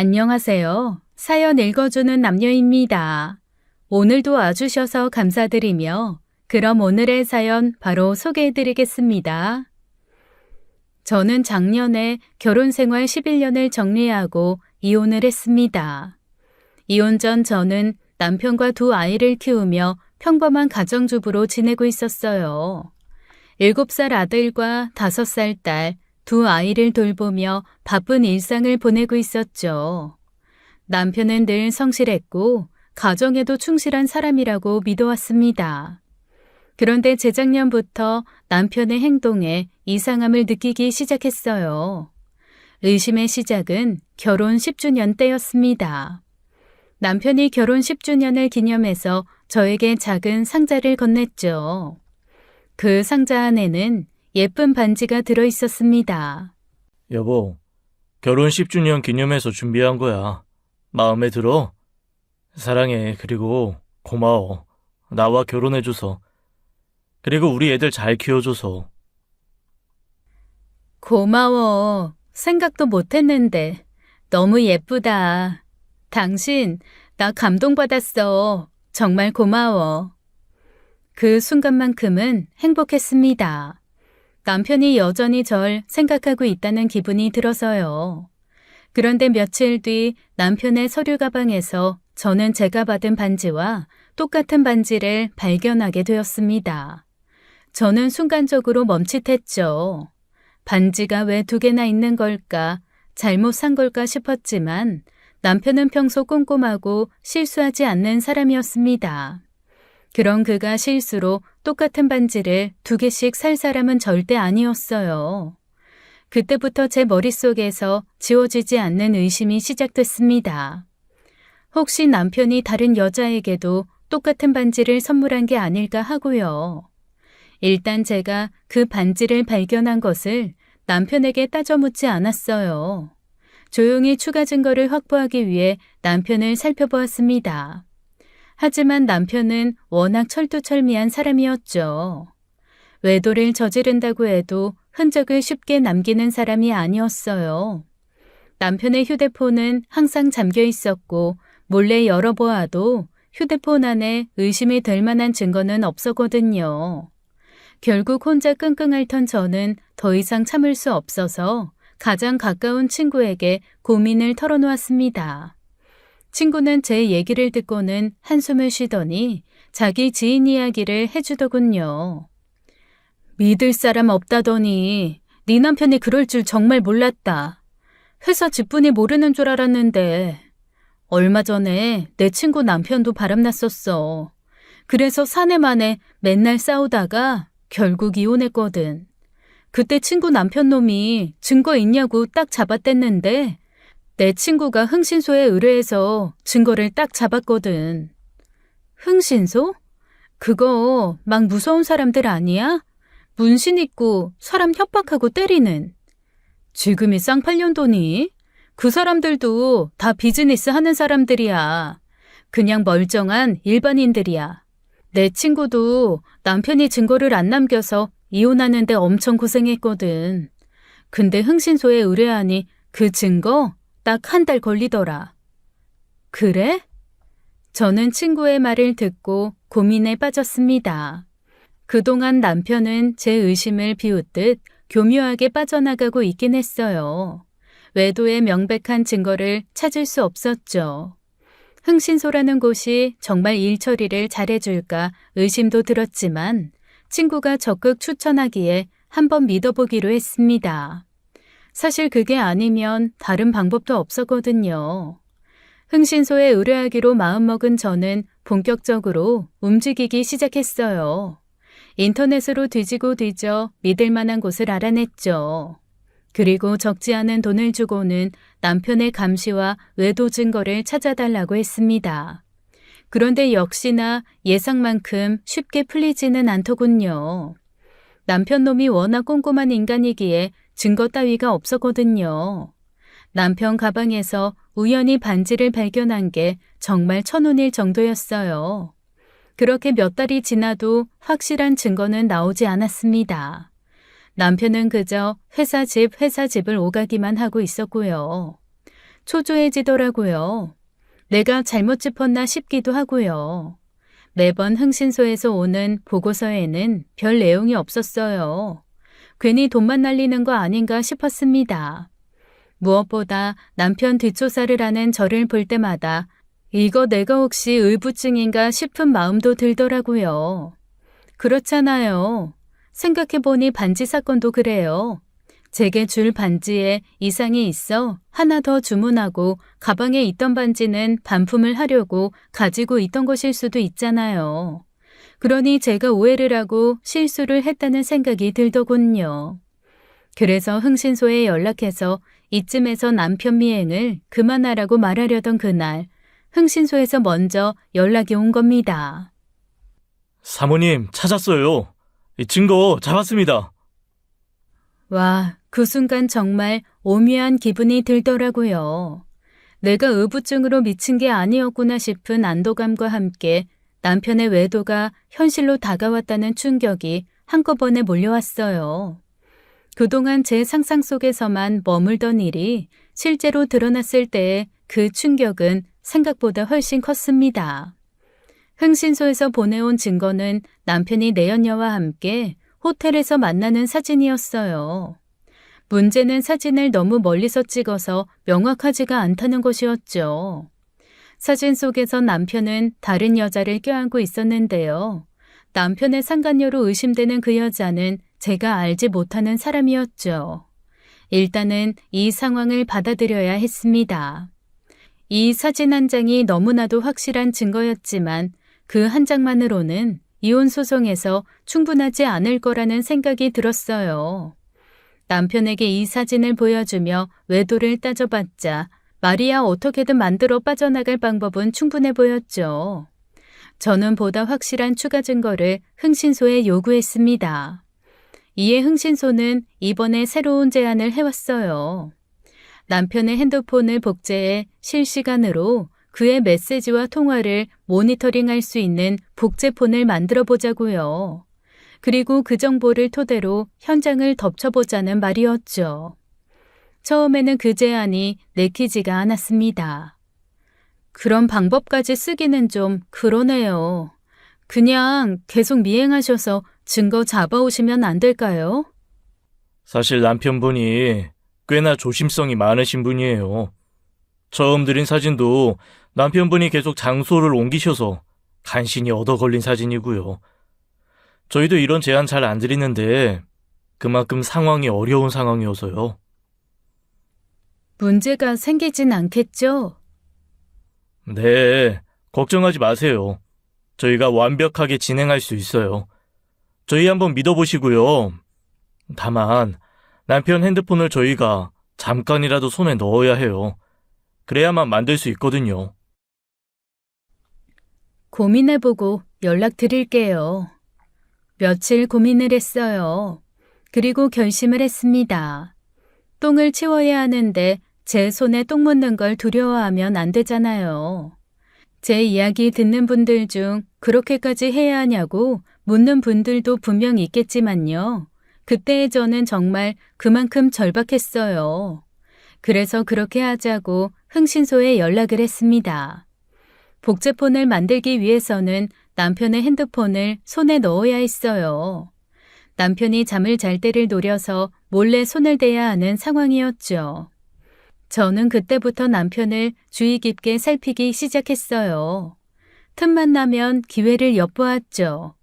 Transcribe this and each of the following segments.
안녕하세요. 사연 읽어주는 남녀입니다. 오늘도 와주셔서 감사드리며 그럼 오늘의 사연 바로 소개해드리겠습니다. 저는 작년에 결혼 생활 11년을 정리하고 이혼을 했습니다. 이혼 전 저는 남편과 두 아이를 키우며 평범한 가정주부로 지내고 있었어요. 7살 아들과 5살 딸, 두 아이를 돌보며 바쁜 일상을 보내고 있었죠. 남편은 늘 성실했고 가정에도 충실한 사람이라고 믿어왔습니다. 그런데 재작년부터 남편의 행동에 이상함을 느끼기 시작했어요. 의심의 시작은 결혼 10주년 때였습니다. 남편이 결혼 10주년을 기념해서 저에게 작은 상자를 건넸죠. 그 상자 안에는 예쁜 반지가 들어있었습니다. 여보, 결혼 10주년 기념해서 준비한 거야. 마음에 들어? 사랑해. 그리고 고마워. 나와 결혼해줘서. 그리고 우리 애들 잘 키워줘서. 고마워. 생각도 못했는데 너무 예쁘다. 당신, 나 감동받았어. 정말 고마워. 그 순간만큼은 행복했습니다. 남편이 여전히 절 생각하고 있다는 기분이 들어서요. 그런데 며칠 뒤 남편의 서류 가방에서 저는 제가 받은 반지와 똑같은 반지를 발견하게 되었습니다. 저는 순간적으로 멈칫했죠. 반지가 왜 2개나 있는 걸까? 잘못 산 걸까 싶었지만 남편은 평소 꼼꼼하고 실수하지 않는 사람이었습니다. 그런 그가 실수로 똑같은 반지를 2개씩 살 사람은 절대 아니었어요. 그때부터 제 머릿속에서 지워지지 않는 의심이 시작됐습니다. 혹시 남편이 다른 여자에게도 똑같은 반지를 선물한 게 아닐까 하고요. 일단 제가 그 반지를 발견한 것을 남편에게 따져 묻지 않았어요. 조용히 추가 증거를 확보하기 위해 남편을 살펴보았습니다. 하지만 남편은 워낙 철두철미한 사람이었죠. 외도를 저지른다고 해도 흔적을 쉽게 남기는 사람이 아니었어요. 남편의 휴대폰은 항상 잠겨 있었고 몰래 열어보아도 휴대폰 안에 의심이 될 만한 증거는 없었거든요. 결국 혼자 끙끙 앓던 저는 더 이상 참을 수 없어서 가장 가까운 친구에게 고민을 털어놓았습니다. 친구는 제 얘기를 듣고는 한숨을 쉬더니 자기 지인 이야기를 해주더군요. 믿을 사람 없다더니 네 남편이 그럴 줄 정말 몰랐다. 회사 직분이 모르는 줄 알았는데 얼마 전에 내 친구 남편도 바람났었어. 그래서 사내만에 맨날 싸우다가 결국 이혼했거든. 그때 친구 남편 놈이 증거 있냐고 딱 잡아댔는데 내 친구가 흥신소에 의뢰해서 증거를 딱 잡았거든. 흥신소? 그거 막 무서운 사람들 아니야? 문신 있고 사람 협박하고 때리는. 지금이 쌍팔년도니? 그 사람들도 다 비즈니스 하는 사람들이야. 그냥 멀쩡한 일반인들이야. 내 친구도 남편이 증거를 안 남겨서 이혼하는데 엄청 고생했거든. 근데 흥신소에 의뢰하니 그 증거 딱 1달 걸리더라. 그래? 저는 친구의 말을 듣고 고민에 빠졌습니다. 그동안 남편은 제 의심을 비웃듯 교묘하게 빠져나가고 있긴 했어요. 외도의 명백한 증거를 찾을 수 없었죠. 흥신소라는 곳이 정말 일 처리를 잘해줄까 의심도 들었지만 친구가 적극 추천하기에 한번 믿어보기로 했습니다. 사실 그게 아니면 다른 방법도 없었거든요. 흥신소에 의뢰하기로 마음먹은 저는 본격적으로 움직이기 시작했어요. 인터넷으로 뒤지고 뒤져 믿을 만한 곳을 알아냈죠. 그리고 적지 않은 돈을 주고는 남편의 감시와 외도 증거를 찾아달라고 했습니다. 그런데 역시나 예상만큼 쉽게 풀리지는 않더군요. 남편 놈이 워낙 꼼꼼한 인간이기에 증거 따위가 없었거든요. 남편 가방에서 우연히 반지를 발견한 게 정말 천운일 정도였어요. 그렇게 몇 달이 지나도 확실한 증거는 나오지 않았습니다. 남편은 그저 회사 집을 오가기만 하고 있었고요. 초조해지더라고요. 내가 잘못 짚었나 싶기도 하고요. 매번 흥신소에서 오는 보고서에는 별 내용이 없었어요. 괜히 돈만 날리는 거 아닌가 싶었습니다. 무엇보다 남편 뒷조사를 하는 저를 볼 때마다 이거 내가 혹시 의부증인가 싶은 마음도 들더라고요. 그렇잖아요. 생각해보니 반지 사건도 그래요. 제게 줄 반지에 이상이 있어 하나 더 주문하고 가방에 있던 반지는 반품을 하려고 가지고 있던 것일 수도 있잖아요. 그러니 제가 오해를 하고 실수를 했다는 생각이 들더군요. 그래서 흥신소에 연락해서 이쯤에서 남편 미행을 그만하라고 말하려던 그날 흥신소에서 먼저 연락이 온 겁니다. 사모님, 찾았어요. 이 증거 잡았습니다. 와, 그 순간 정말 오묘한 기분이 들더라고요. 내가 의부증으로 미친 게 아니었구나 싶은 안도감과 함께 남편의 외도가 현실로 다가왔다는 충격이 한꺼번에 몰려왔어요. 그동안 제 상상 속에서만 머물던 일이 실제로 드러났을 때의 그 충격은 생각보다 훨씬 컸습니다. 흥신소에서 보내온 증거는 남편이 내연녀와 함께 호텔에서 만나는 사진이었어요. 문제는 사진을 너무 멀리서 찍어서 명확하지가 않다는 것이었죠. 사진 속에서 남편은 다른 여자를 껴안고 있었는데요. 남편의 상간녀로 의심되는 그 여자는 제가 알지 못하는 사람이었죠. 일단은 이 상황을 받아들여야 했습니다. 이 사진 한 장이 너무나도 확실한 증거였지만 그 한 장만으로는 이혼 소송에서 충분하지 않을 거라는 생각이 들었어요. 남편에게 이 사진을 보여주며 외도를 따져봤자 말이야 어떻게든 만들어 빠져나갈 방법은 충분해 보였죠. 저는 보다 확실한 추가 증거를 흥신소에 요구했습니다. 이에 흥신소는 이번에 새로운 제안을 해왔어요. 남편의 핸드폰을 복제해 실시간으로 그의 메시지와 통화를 모니터링할 수 있는 복제폰을 만들어 보자고요. 그리고 그 정보를 토대로 현장을 덮쳐보자는 말이었죠. 처음에는 그 제안이 내키지가 않았습니다. 그런 방법까지 쓰기는 좀 그러네요. 그냥 계속 미행하셔서 증거 잡아오시면 안 될까요? 사실 남편분이 꽤나 조심성이 많으신 분이에요. 처음 드린 사진도 남편분이 계속 장소를 옮기셔서 간신히 얻어 걸린 사진이고요. 저희도 이런 제안 잘 안 드리는데 그만큼 상황이 어려운 상황이어서요. 문제가 생기진 않겠죠? 네, 걱정하지 마세요. 저희가 완벽하게 진행할 수 있어요. 저희 한번 믿어보시고요. 다만 남편 핸드폰을 저희가 잠깐이라도 손에 넣어야 해요. 그래야만 만들 수 있거든요. 고민해보고 연락드릴게요. 며칠 고민을 했어요. 그리고 결심을 했습니다. 똥을 치워야 하는데 제 손에 똥 묻는 걸 두려워하면 안 되잖아요. 제 이야기 듣는 분들 중 그렇게까지 해야 하냐고 묻는 분들도 분명 있겠지만요. 그때의 저는 정말 그만큼 절박했어요. 그래서 그렇게 하자고 흥신소에 연락을 했습니다. 복제폰을 만들기 위해서는 남편의 핸드폰을 손에 넣어야 했어요. 남편이 잠을 잘 때를 노려서 몰래 손을 대야 하는 상황이었죠. 저는 그때부터 남편을 주의 깊게 살피기 시작했어요. 틈만 나면 기회를 엿보았죠.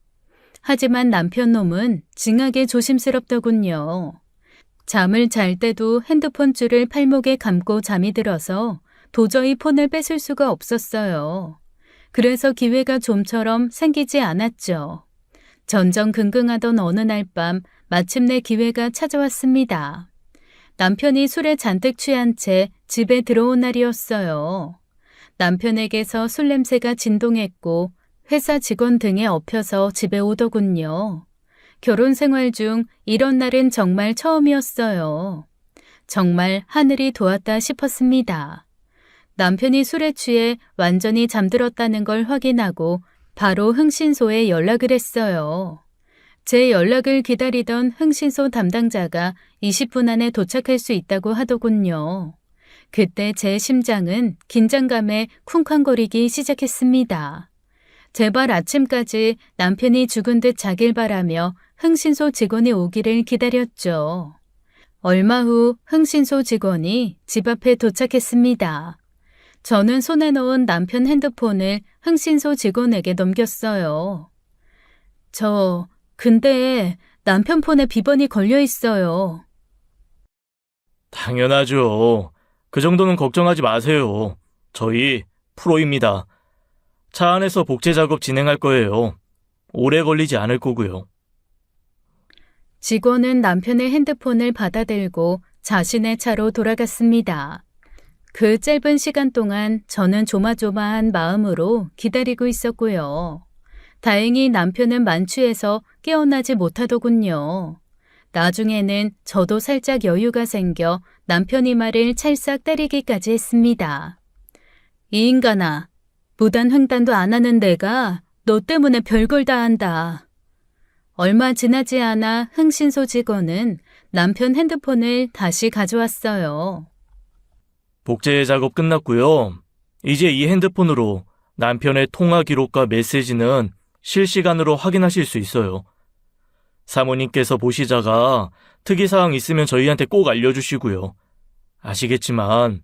하지만 남편 놈은 징하게 조심스럽더군요. 잠을 잘 때도 핸드폰 줄을 팔목에 감고 잠이 들어서 도저히 폰을 뺏을 수가 없었어요. 그래서 기회가 좀처럼 생기지 않았죠. 전전긍긍하던 어느 날 밤 마침내 기회가 찾아왔습니다. 남편이 술에 잔뜩 취한 채 집에 들어온 날이었어요. 남편에게서 술 냄새가 진동했고 회사 직원 등에 엎여서 집에 오더군요. 결혼 생활 중 이런 날은 정말 처음이었어요. 정말 하늘이 도왔다 싶었습니다. 남편이 술에 취해 완전히 잠들었다는 걸 확인하고 바로 흥신소에 연락을 했어요. 제 연락을 기다리던 흥신소 담당자가 20분 안에 도착할 수 있다고 하더군요. 그때 제 심장은 긴장감에 쿵쾅거리기 시작했습니다. 제발 아침까지 남편이 죽은 듯 자길 바라며 흥신소 직원이 오기를 기다렸죠. 얼마 후 흥신소 직원이 집 앞에 도착했습니다. 저는 손에 넣은 남편 핸드폰을 흥신소 직원에게 넘겼어요. 근데 남편 폰에 비번이 걸려 있어요. 당연하죠. 그 정도는 걱정하지 마세요. 저희 프로입니다. 차 안에서 복제 작업 진행할 거예요. 오래 걸리지 않을 거고요. 직원은 남편의 핸드폰을 받아들고 자신의 차로 돌아갔습니다. 그 짧은 시간 동안 저는 조마조마한 마음으로 기다리고 있었고요. 다행히 남편은 만취해서 깨어나지 못하더군요. 나중에는 저도 살짝 여유가 생겨 남편이 말을 찰싹 때리기까지 했습니다. 이 인간아, 무단 횡단도 안 하는 내가 너 때문에 별걸 다 한다. 얼마 지나지 않아 흥신소 직원은 남편 핸드폰을 다시 가져왔어요. 복제 작업 끝났고요. 이제 이 핸드폰으로 남편의 통화 기록과 메시지는 실시간으로 확인하실 수 있어요. 사모님께서 보시다가 특이사항 있으면 저희한테 꼭 알려주시고요. 아시겠지만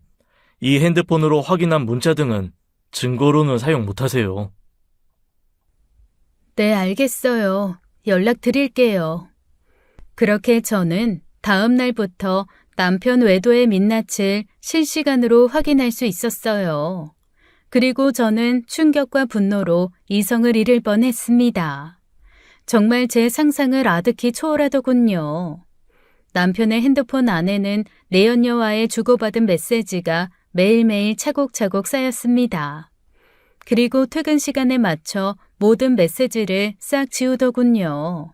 이 핸드폰으로 확인한 문자 등은 증거로는 사용 못하세요. 네, 알겠어요. 연락드릴게요. 그렇게 저는 다음 날부터 남편 외도의 민낯을 실시간으로 확인할 수 있었어요. 그리고 저는 충격과 분노로 이성을 잃을 뻔했습니다. 정말 제 상상을 아득히 초월하더군요. 남편의 핸드폰 안에는 내연녀와의 주고받은 메시지가 매일매일 차곡차곡 쌓였습니다. 그리고 퇴근 시간에 맞춰 모든 메시지를 싹 지우더군요.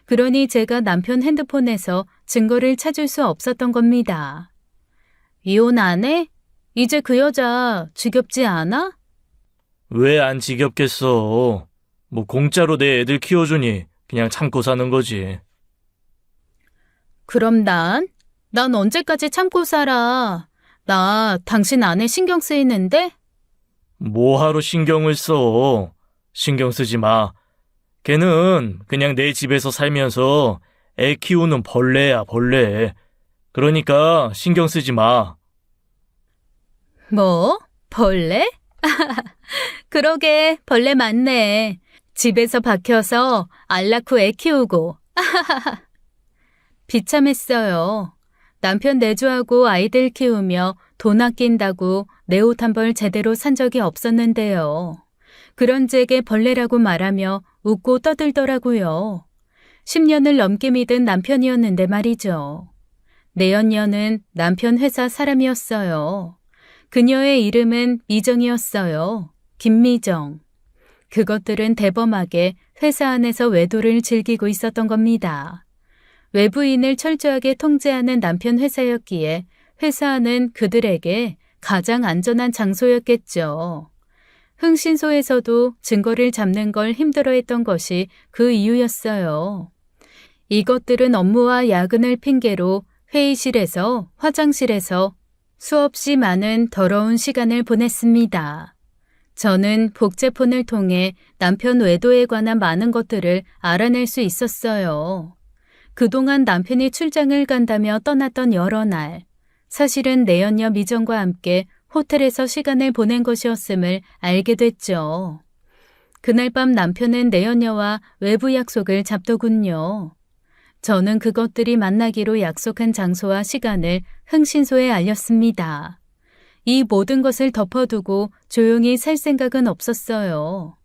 그러니 제가 남편 핸드폰에서 증거를 찾을 수 없었던 겁니다. 이혼 안 해? 이제 그 여자 지겹지 않아? 왜 안 지겹겠어? 뭐 공짜로 내 애들 키워주니 그냥 참고 사는 거지. 그럼 난 언제까지 참고 살아? 나 당신 아내 신경 쓰이는데? 뭐하러 신경을 써? 신경 쓰지 마. 걔는 그냥 내 집에서 살면서 애 키우는 벌레야, 벌레. 그러니까 신경 쓰지 마. 뭐? 벌레? 그러게, 벌레 맞네. 집에서 박혀서 알 낳고 애 키우고. 비참했어요. 남편 내조하고 아이들 키우며 돈 아낀다고 내 옷 한 벌 제대로 산 적이 없었는데요. 그런 제게 벌레라고 말하며 웃고 떠들더라고요. 10년을 넘게 믿은 남편이었는데 말이죠. 내연녀는 남편 회사 사람이었어요. 그녀의 이름은 미정이었어요. 김미정. 그것들은 대범하게 회사 안에서 외도를 즐기고 있었던 겁니다. 외부인을 철저하게 통제하는 남편 회사였기에 회사 안은 그들에게 가장 안전한 장소였겠죠. 흥신소에서도 증거를 잡는 걸 힘들어했던 것이 그 이유였어요. 이것들은 업무와 야근을 핑계로 회의실에서, 화장실에서 수없이 많은 더러운 시간을 보냈습니다. 저는 복제폰을 통해 남편 외도에 관한 많은 것들을 알아낼 수 있었어요. 그동안 남편이 출장을 간다며 떠났던 여러 날, 사실은 내연녀 미정과 함께 호텔에서 시간을 보낸 것이었음을 알게 됐죠. 그날 밤 남편은 내연녀와 외부 약속을 잡더군요. 저는 그것들이 만나기로 약속한 장소와 시간을 흥신소에 알렸습니다. 이 모든 것을 덮어두고 조용히 살 생각은 없었어요.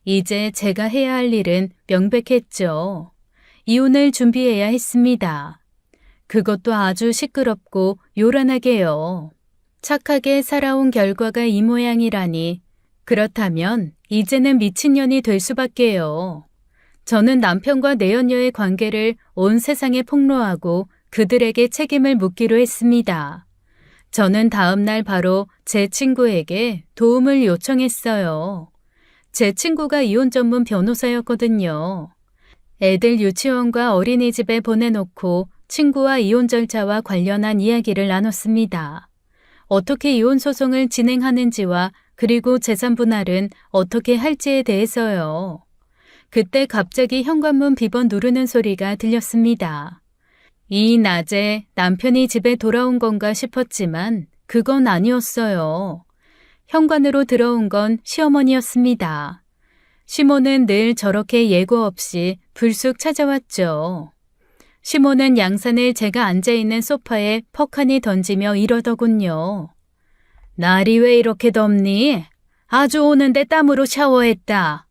이제 제가 해야 할 일은 명백했죠. 이혼을 준비해야 했습니다. 그것도 아주 시끄럽고 요란하게요. 착하게 살아온 결과가 이 모양이라니. 그렇다면 이제는 미친년이 될 수밖에요. 저는 남편과 내연녀의 관계를 온 세상에 폭로하고 그들에게 책임을 묻기로 했습니다. 저는 다음 날 바로 제 친구에게 도움을 요청했어요. 제 친구가 이혼 전문 변호사였거든요. 애들 유치원과 어린이집에 보내놓고 친구와 이혼 절차와 관련한 이야기를 나눴습니다. 어떻게 이혼 소송을 진행하는지와 그리고 재산 분할은 어떻게 할지에 대해서요. 그때 갑자기 현관문 비번 누르는 소리가 들렸습니다. 이 낮에 남편이 집에 돌아온 건가 싶었지만 그건 아니었어요. 현관으로 들어온 건 시어머니였습니다. 시모는 늘 저렇게 예고 없이 불쑥 찾아왔죠. 시모는 양산을 제가 앉아있는 소파에 퍽하니 던지며 이러더군요. 날이 왜 이렇게 덥니? 아주 오는데 땀으로 샤워했다.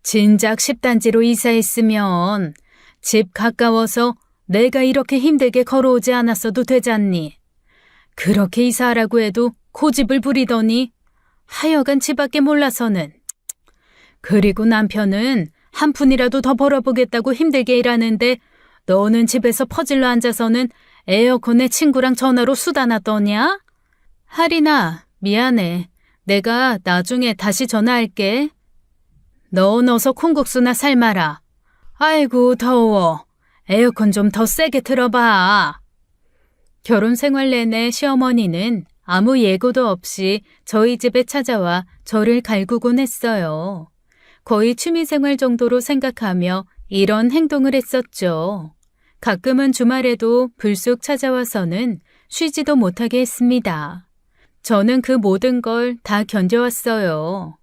진작 10단지로 이사했으면 집 가까워서 내가 이렇게 힘들게 걸어오지 않았어도 되잖니. 그렇게 이사하라고 해도 고집을 부리더니 하여간 집밖에 몰라서는. 그리고 남편은 한 푼이라도 더 벌어보겠다고 힘들게 일하는데 너는 집에서 퍼질러 앉아서는 에어컨에 친구랑 전화로 수다나 떠냐? 하리나, 미안해. 내가 나중에 다시 전화할게. 넌 어서 콩국수나 삶아라. 아이고 더워. 에어컨 좀 더 세게 틀어봐. 결혼 생활 내내 시어머니는 아무 예고도 없이 저희 집에 찾아와 저를 갈구곤 했어요. 거의 취미생활 정도로 생각하며 이런 행동을 했었죠. 가끔은 주말에도 불쑥 찾아와서는 쉬지도 못하게 했습니다. 저는 그 모든 걸 다 견뎌왔어요.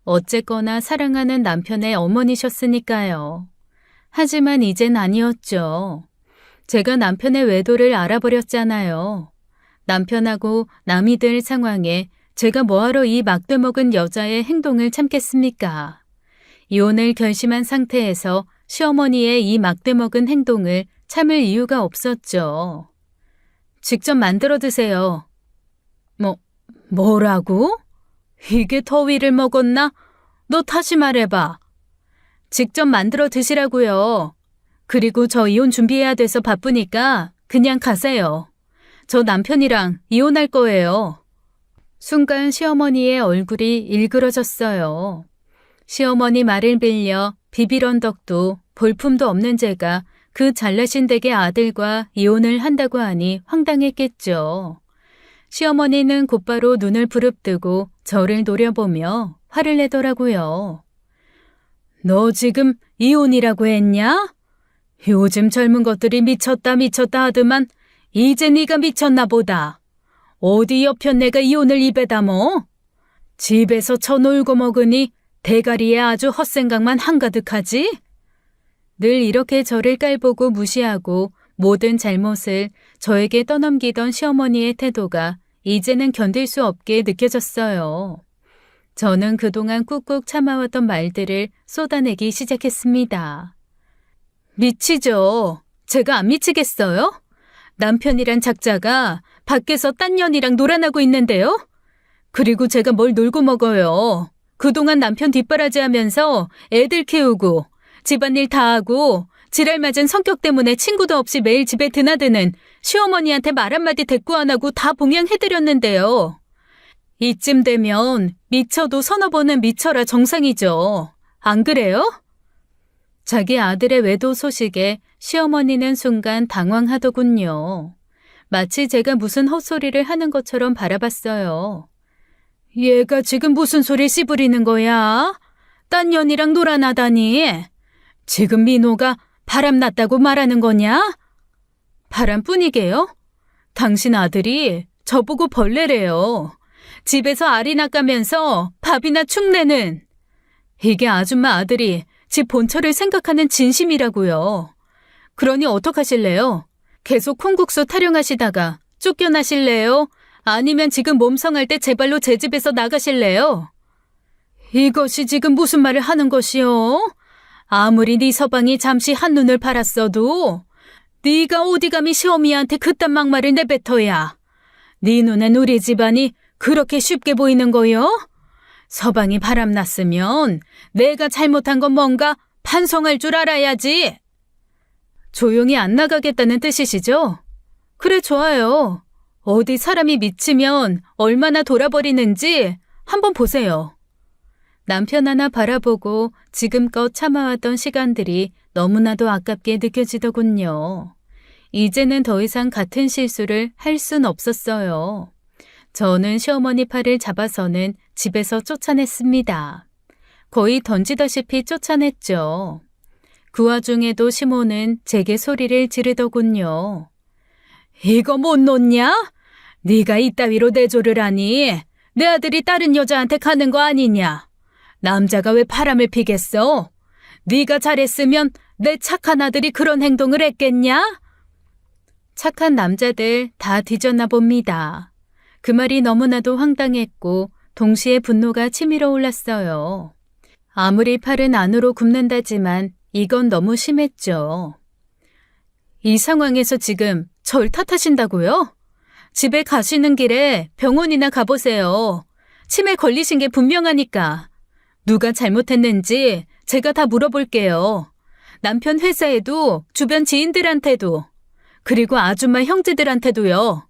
어쨌거나 사랑하는 남편의 어머니셨으니까요. 하지만 이젠 아니었죠. 제가 남편의 외도를 알아버렸잖아요. 남편하고 남이 될 상황에 제가 뭐하러 이 막대먹은 여자의 행동을 참겠습니까? 이혼을 결심한 상태에서 시어머니의 이 막대먹은 행동을 참을 이유가 없었죠. 직접 만들어 드세요. 뭐라고? 이게 더위를 먹었나? 너 다시 말해봐. 직접 만들어 드시라고요. 그리고 저 이혼 준비해야 돼서 바쁘니까 그냥 가세요. 저 남편이랑 이혼할 거예요. 순간 시어머니의 얼굴이 일그러졌어요. 시어머니 말을 빌려 비빌 언덕도 볼품도 없는 제가 그 잘나신 댁의 아들과 이혼을 한다고 하니 황당했겠죠. 시어머니는 곧바로 눈을 부릅뜨고 저를 노려보며 화를 내더라고요. 너 지금 이혼이라고 했냐? 요즘 젊은 것들이 미쳤다 하더만 이제 네가 미쳤나 보다. 어디 여편네가 이혼을 입에 담어? 집에서 쳐놀고 먹으니 대가리에 아주 헛생각만 한가득하지? 늘 이렇게 저를 깔보고 무시하고 모든 잘못을 저에게 떠넘기던 시어머니의 태도가 이제는 견딜 수 없게 느껴졌어요. 저는 그동안 꾹꾹 참아왔던 말들을 쏟아내기 시작했습니다. 미치죠. 제가 안 미치겠어요? 남편이란 작자가 밖에서 딴 년이랑 놀아나고 있는데요? 그리고 제가 뭘 놀고 먹어요. 그동안 남편 뒷바라지 하면서 애들 키우고 집안일 다 하고 지랄 맞은 성격 때문에 친구도 없이 매일 집에 드나드는 시어머니한테 말 한마디 대꾸 안 하고 다 봉양해드렸는데요. 이쯤 되면 미쳐도 서너 번은 미쳐라 정상이죠. 안 그래요? 자기 아들의 외도 소식에 시어머니는 순간 당황하더군요. 마치 제가 무슨 헛소리를 하는 것처럼 바라봤어요. 얘가 지금 무슨 소리 씨부리는 거야? 딴 년이랑 놀아나다니. 지금 민호가 바람났다고 말하는 거냐? 바람뿐이게요? 당신 아들이 저보고 벌레래요. 집에서 알이 낚아면서 밥이나 축내는. 이게 아줌마 아들이 집 본처를 생각하는 진심이라고요. 그러니 어떡하실래요? 계속 콩국수 타령하시다가 쫓겨나실래요? 아니면 지금 몸성할 때 제발로 제 집에서 나가실래요? 이것이 지금 무슨 말을 하는 것이요? 아무리 네 서방이 잠시 한눈을 팔았어도 네가 어디 감히 시어미한테 그딴 막말을 내뱉어야. 네 눈엔 우리 집안이 그렇게 쉽게 보이는 거요? 서방이 바람났으면 내가 잘못한 건 뭔가 반성할 줄 알아야지. 조용히 안 나가겠다는 뜻이시죠? 그래, 좋아요. 어디 사람이 미치면 얼마나 돌아버리는지 한번 보세요. 남편 하나 바라보고 지금껏 참아왔던 시간들이 너무나도 아깝게 느껴지더군요. 이제는 더 이상 같은 실수를 할 순 없었어요. 저는 시어머니 팔을 잡아서는 집에서 쫓아냈습니다. 거의 던지다시피 쫓아냈죠. 그 와중에도 시모는 제게 소리를 지르더군요. 이거 못 놓냐? 네가 이따위로 내조를 하니 내 아들이 다른 여자한테 가는 거 아니냐? 남자가 왜 바람을 피겠어? 네가 잘했으면 내 착한 아들이 그런 행동을 했겠냐? 착한 남자들 다 뒤졌나 봅니다. 그 말이 너무나도 황당했고 동시에 분노가 치밀어 올랐어요. 아무리 팔은 안으로 굽는다지만 이건 너무 심했죠. 이 상황에서 지금 절 탓하신다고요? 집에 가시는 길에 병원이나 가보세요. 치매 걸리신 게 분명하니까. 누가 잘못했는지 제가 다 물어볼게요. 남편 회사에도 주변 지인들한테도 그리고 아줌마 형제들한테도요.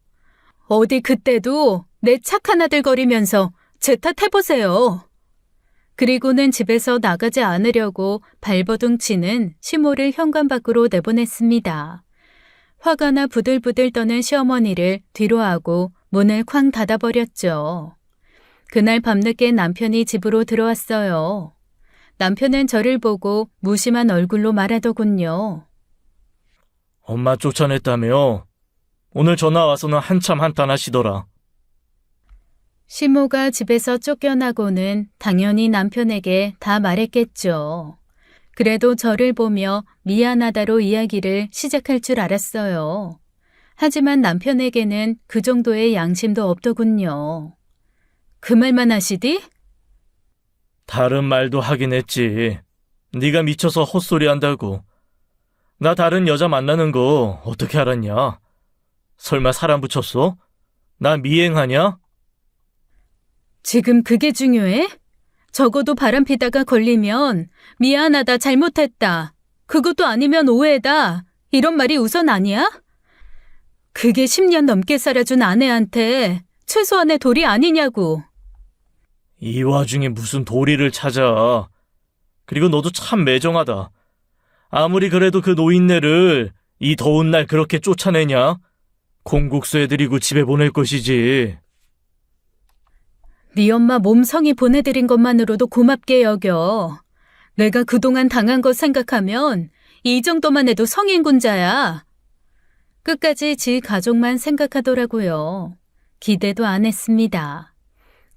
어디 그때도 내 착한 아들 거리면서 제 탓해보세요. 그리고는 집에서 나가지 않으려고 발버둥 치는 시모를 현관 밖으로 내보냈습니다. 화가 나 부들부들 떠는 시어머니를 뒤로하고 문을 쾅 닫아버렸죠. 그날 밤늦게 남편이 집으로 들어왔어요. 남편은 저를 보고 무심한 얼굴로 말하더군요. 엄마 쫓아냈다며? 오늘 전화 와서는 한참 한탄하시더라. 시모가 집에서 쫓겨나고는 당연히 남편에게 다 말했겠죠. 그래도 저를 보며 미안하다로 이야기를 시작할 줄 알았어요. 하지만 남편에게는 그 정도의 양심도 없더군요. 그 말만 하시디? 다른 말도 하긴 했지. 네가 미쳐서 헛소리 한다고. 나 다른 여자 만나는 거 어떻게 알았냐? 설마 사람 붙였어? 나 미행하냐? 지금 그게 중요해? 적어도 바람피다가 걸리면 미안하다, 잘못했다. 그것도 아니면 오해다. 이런 말이 우선 아니야? 그게 10년 넘게 살아준 아내한테 최소한의 도리 아니냐고. 이 와중에 무슨 도리를 찾아. 그리고 너도 참 매정하다. 아무리 그래도 그 노인네를 이 더운 날 그렇게 쫓아내냐? 콩국수 해드리고 집에 보낼 것이지. 네 엄마 몸성이 보내드린 것만으로도 고맙게 여겨. 내가 그동안 당한 거 생각하면 이 정도만 해도 성인군자야. 끝까지 지 가족만 생각하더라고요. 기대도 안 했습니다.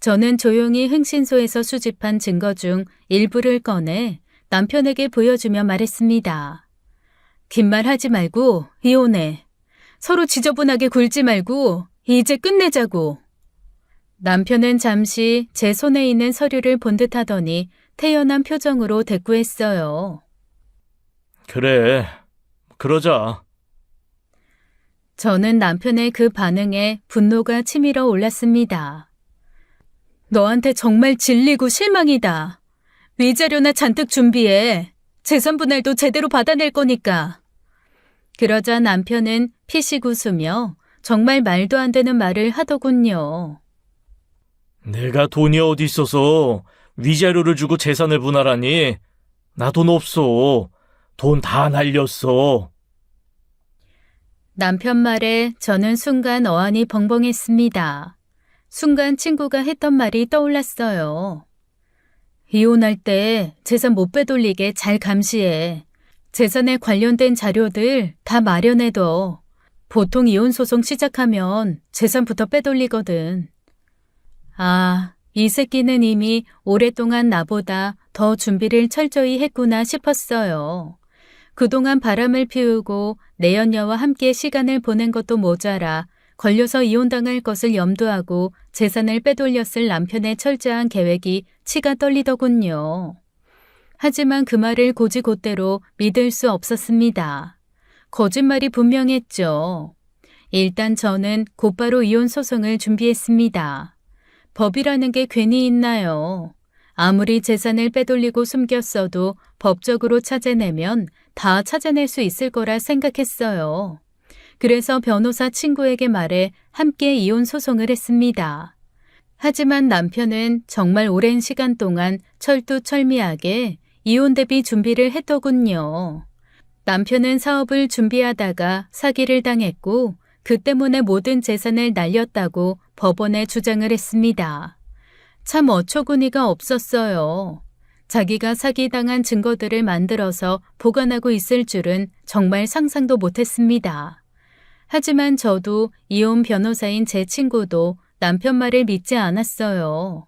저는 조용히 흥신소에서 수집한 증거 중 일부를 꺼내 남편에게 보여주며 말했습니다. 긴 말 하지 말고 이혼해. 서로 지저분하게 굴지 말고 이제 끝내자고. 남편은 잠시 제 손에 있는 서류를 본 듯하더니 태연한 표정으로 대꾸했어요. 그래, 그러자. 저는 남편의 그 반응에 분노가 치밀어 올랐습니다. 너한테 정말 질리고 실망이다. 위자료나 잔뜩 준비해. 재산 분할도 제대로 받아낼 거니까. 그러자 남편은 피식 웃으며 정말 말도 안 되는 말을 하더군요. 내가 돈이 어디 있어서 위자료를 주고 재산을 분할하니? 나 돈 없어. 돈 다 날렸어. 남편 말에 저는 순간 어안이 벙벙했습니다. 순간 친구가 했던 말이 떠올랐어요. 이혼할 때 재산 못 빼돌리게 잘 감시해. 재산에 관련된 자료들 다 마련해둬. 보통 이혼 소송 시작하면 재산부터 빼돌리거든. 아, 이 새끼는 이미 오랫동안 나보다 더 준비를 철저히 했구나 싶었어요. 그동안 바람을 피우고 내연녀와 함께 시간을 보낸 것도 모자라 걸려서 이혼당할 것을 염두하고 재산을 빼돌렸을 남편의 철저한 계획이 치가 떨리더군요. 하지만 그 말을 곧이곧대로 믿을 수 없었습니다. 거짓말이 분명했죠. 일단 저는 곧바로 이혼 소송을 준비했습니다. 법이라는 게 괜히 있나요? 아무리 재산을 빼돌리고 숨겼어도 법적으로 찾아내면 다 찾아낼 수 있을 거라 생각했어요. 그래서 변호사 친구에게 말해 함께 이혼 소송을 했습니다. 하지만 남편은 정말 오랜 시간 동안 철두철미하게 이혼 대비 준비를 했더군요. 남편은 사업을 준비하다가 사기를 당했고 그 때문에 모든 재산을 날렸다고 법원에 주장을 했습니다. 참 어처구니가 없었어요. 자기가 사기당한 증거들을 만들어서 보관하고 있을 줄은 정말 상상도 못했습니다. 하지만 저도 이혼 변호사인 제 친구도 남편 말을 믿지 않았어요.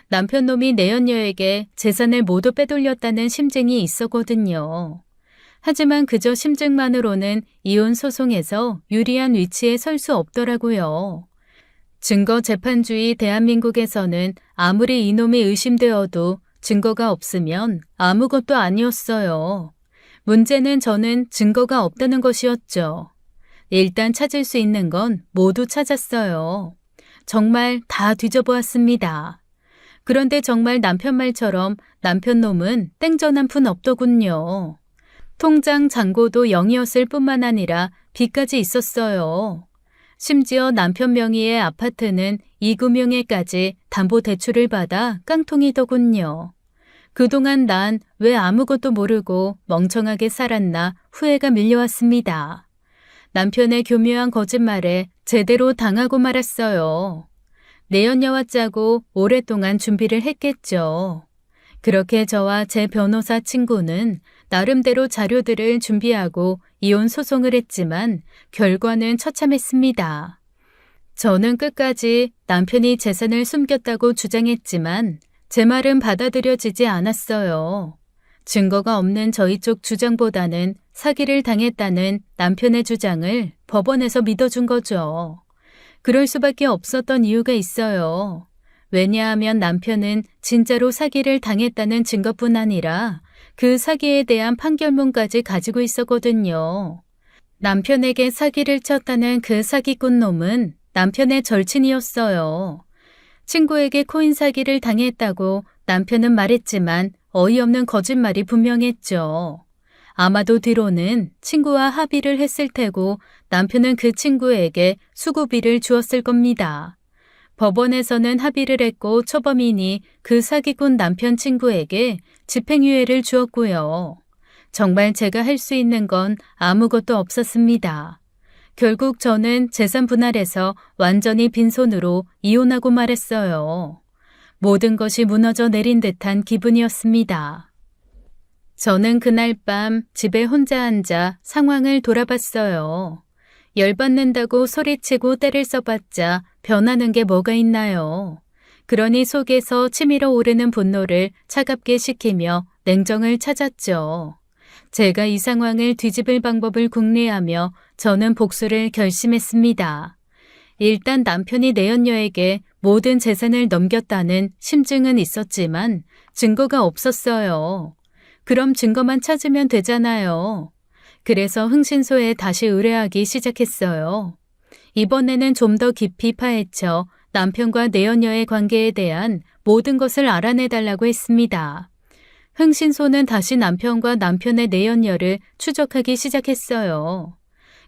남편 놈이 내연녀에게 재산을 모두 빼돌렸다는 심증이 있었거든요. 하지만 그저 심증만으로는 이혼 소송에서 유리한 위치에 설 수 없더라고요. 증거 재판주의 대한민국에서는 아무리 이놈이 의심되어도 증거가 없으면 아무것도 아니었어요. 문제는 저는 증거가 없다는 것이었죠. 일단 찾을 수 있는 건 모두 찾았어요. 정말 다 뒤져보았습니다. 그런데 정말 남편 말처럼 남편 놈은 땡전 한 푼 없더군요. 통장 잔고도 0이었을 뿐만 아니라 빚까지 있었어요. 심지어 남편 명의의 아파트는 이금융에까지 담보대출을 받아 깡통이더군요. 그동안 난 왜 아무것도 모르고 멍청하게 살았나 후회가 밀려왔습니다. 남편의 교묘한 거짓말에 제대로 당하고 말았어요. 내연녀와 짜고 오랫동안 준비를 했겠죠. 그렇게 저와 제 변호사 친구는 나름대로 자료들을 준비하고 이혼 소송을 했지만 결과는 처참했습니다. 저는 끝까지 남편이 재산을 숨겼다고 주장했지만 제 말은 받아들여지지 않았어요. 증거가 없는 저희 쪽 주장보다는 사기를 당했다는 남편의 주장을 법원에서 믿어준 거죠. 그럴 수밖에 없었던 이유가 있어요. 왜냐하면 남편은 진짜로 사기를 당했다는 증거뿐 아니라 그 사기에 대한 판결문까지 가지고 있었거든요. 남편에게 사기를 쳤다는 그 사기꾼 놈은 남편의 절친이었어요. 친구에게 코인 사기를 당했다고 남편은 말했지만 어이없는 거짓말이 분명했죠. 아마도 뒤로는 친구와 합의를 했을 테고 남편은 그 친구에게 수고비를 주었을 겁니다. 법원에서는 합의를 했고 초범인이 그 사기꾼 남편 친구에게 집행유예를 주었고요. 정말 제가 할 수 있는 건 아무것도 없었습니다. 결국 저는 재산 분할해서 완전히 빈손으로 이혼하고 말했어요. 모든 것이 무너져 내린 듯한 기분이었습니다. 저는 그날 밤 집에 혼자 앉아 상황을 돌아봤어요. 열받는다고 소리치고 때를 써봤자 변하는 게 뭐가 있나요? 그러니 속에서 치밀어 오르는 분노를 차갑게 식히며 냉정을 찾았죠. 제가 이 상황을 뒤집을 방법을 궁리하며 저는 복수를 결심했습니다. 일단 남편이 내연녀에게 모든 재산을 넘겼다는 심증은 있었지만 증거가 없었어요. 그럼 증거만 찾으면 되잖아요. 그래서 흥신소에 다시 의뢰하기 시작했어요. 이번에는 좀 더 깊이 파헤쳐 남편과 내연녀의 관계에 대한 모든 것을 알아내달라고 했습니다. 흥신소는 다시 남편과 남편의 내연녀를 추적하기 시작했어요.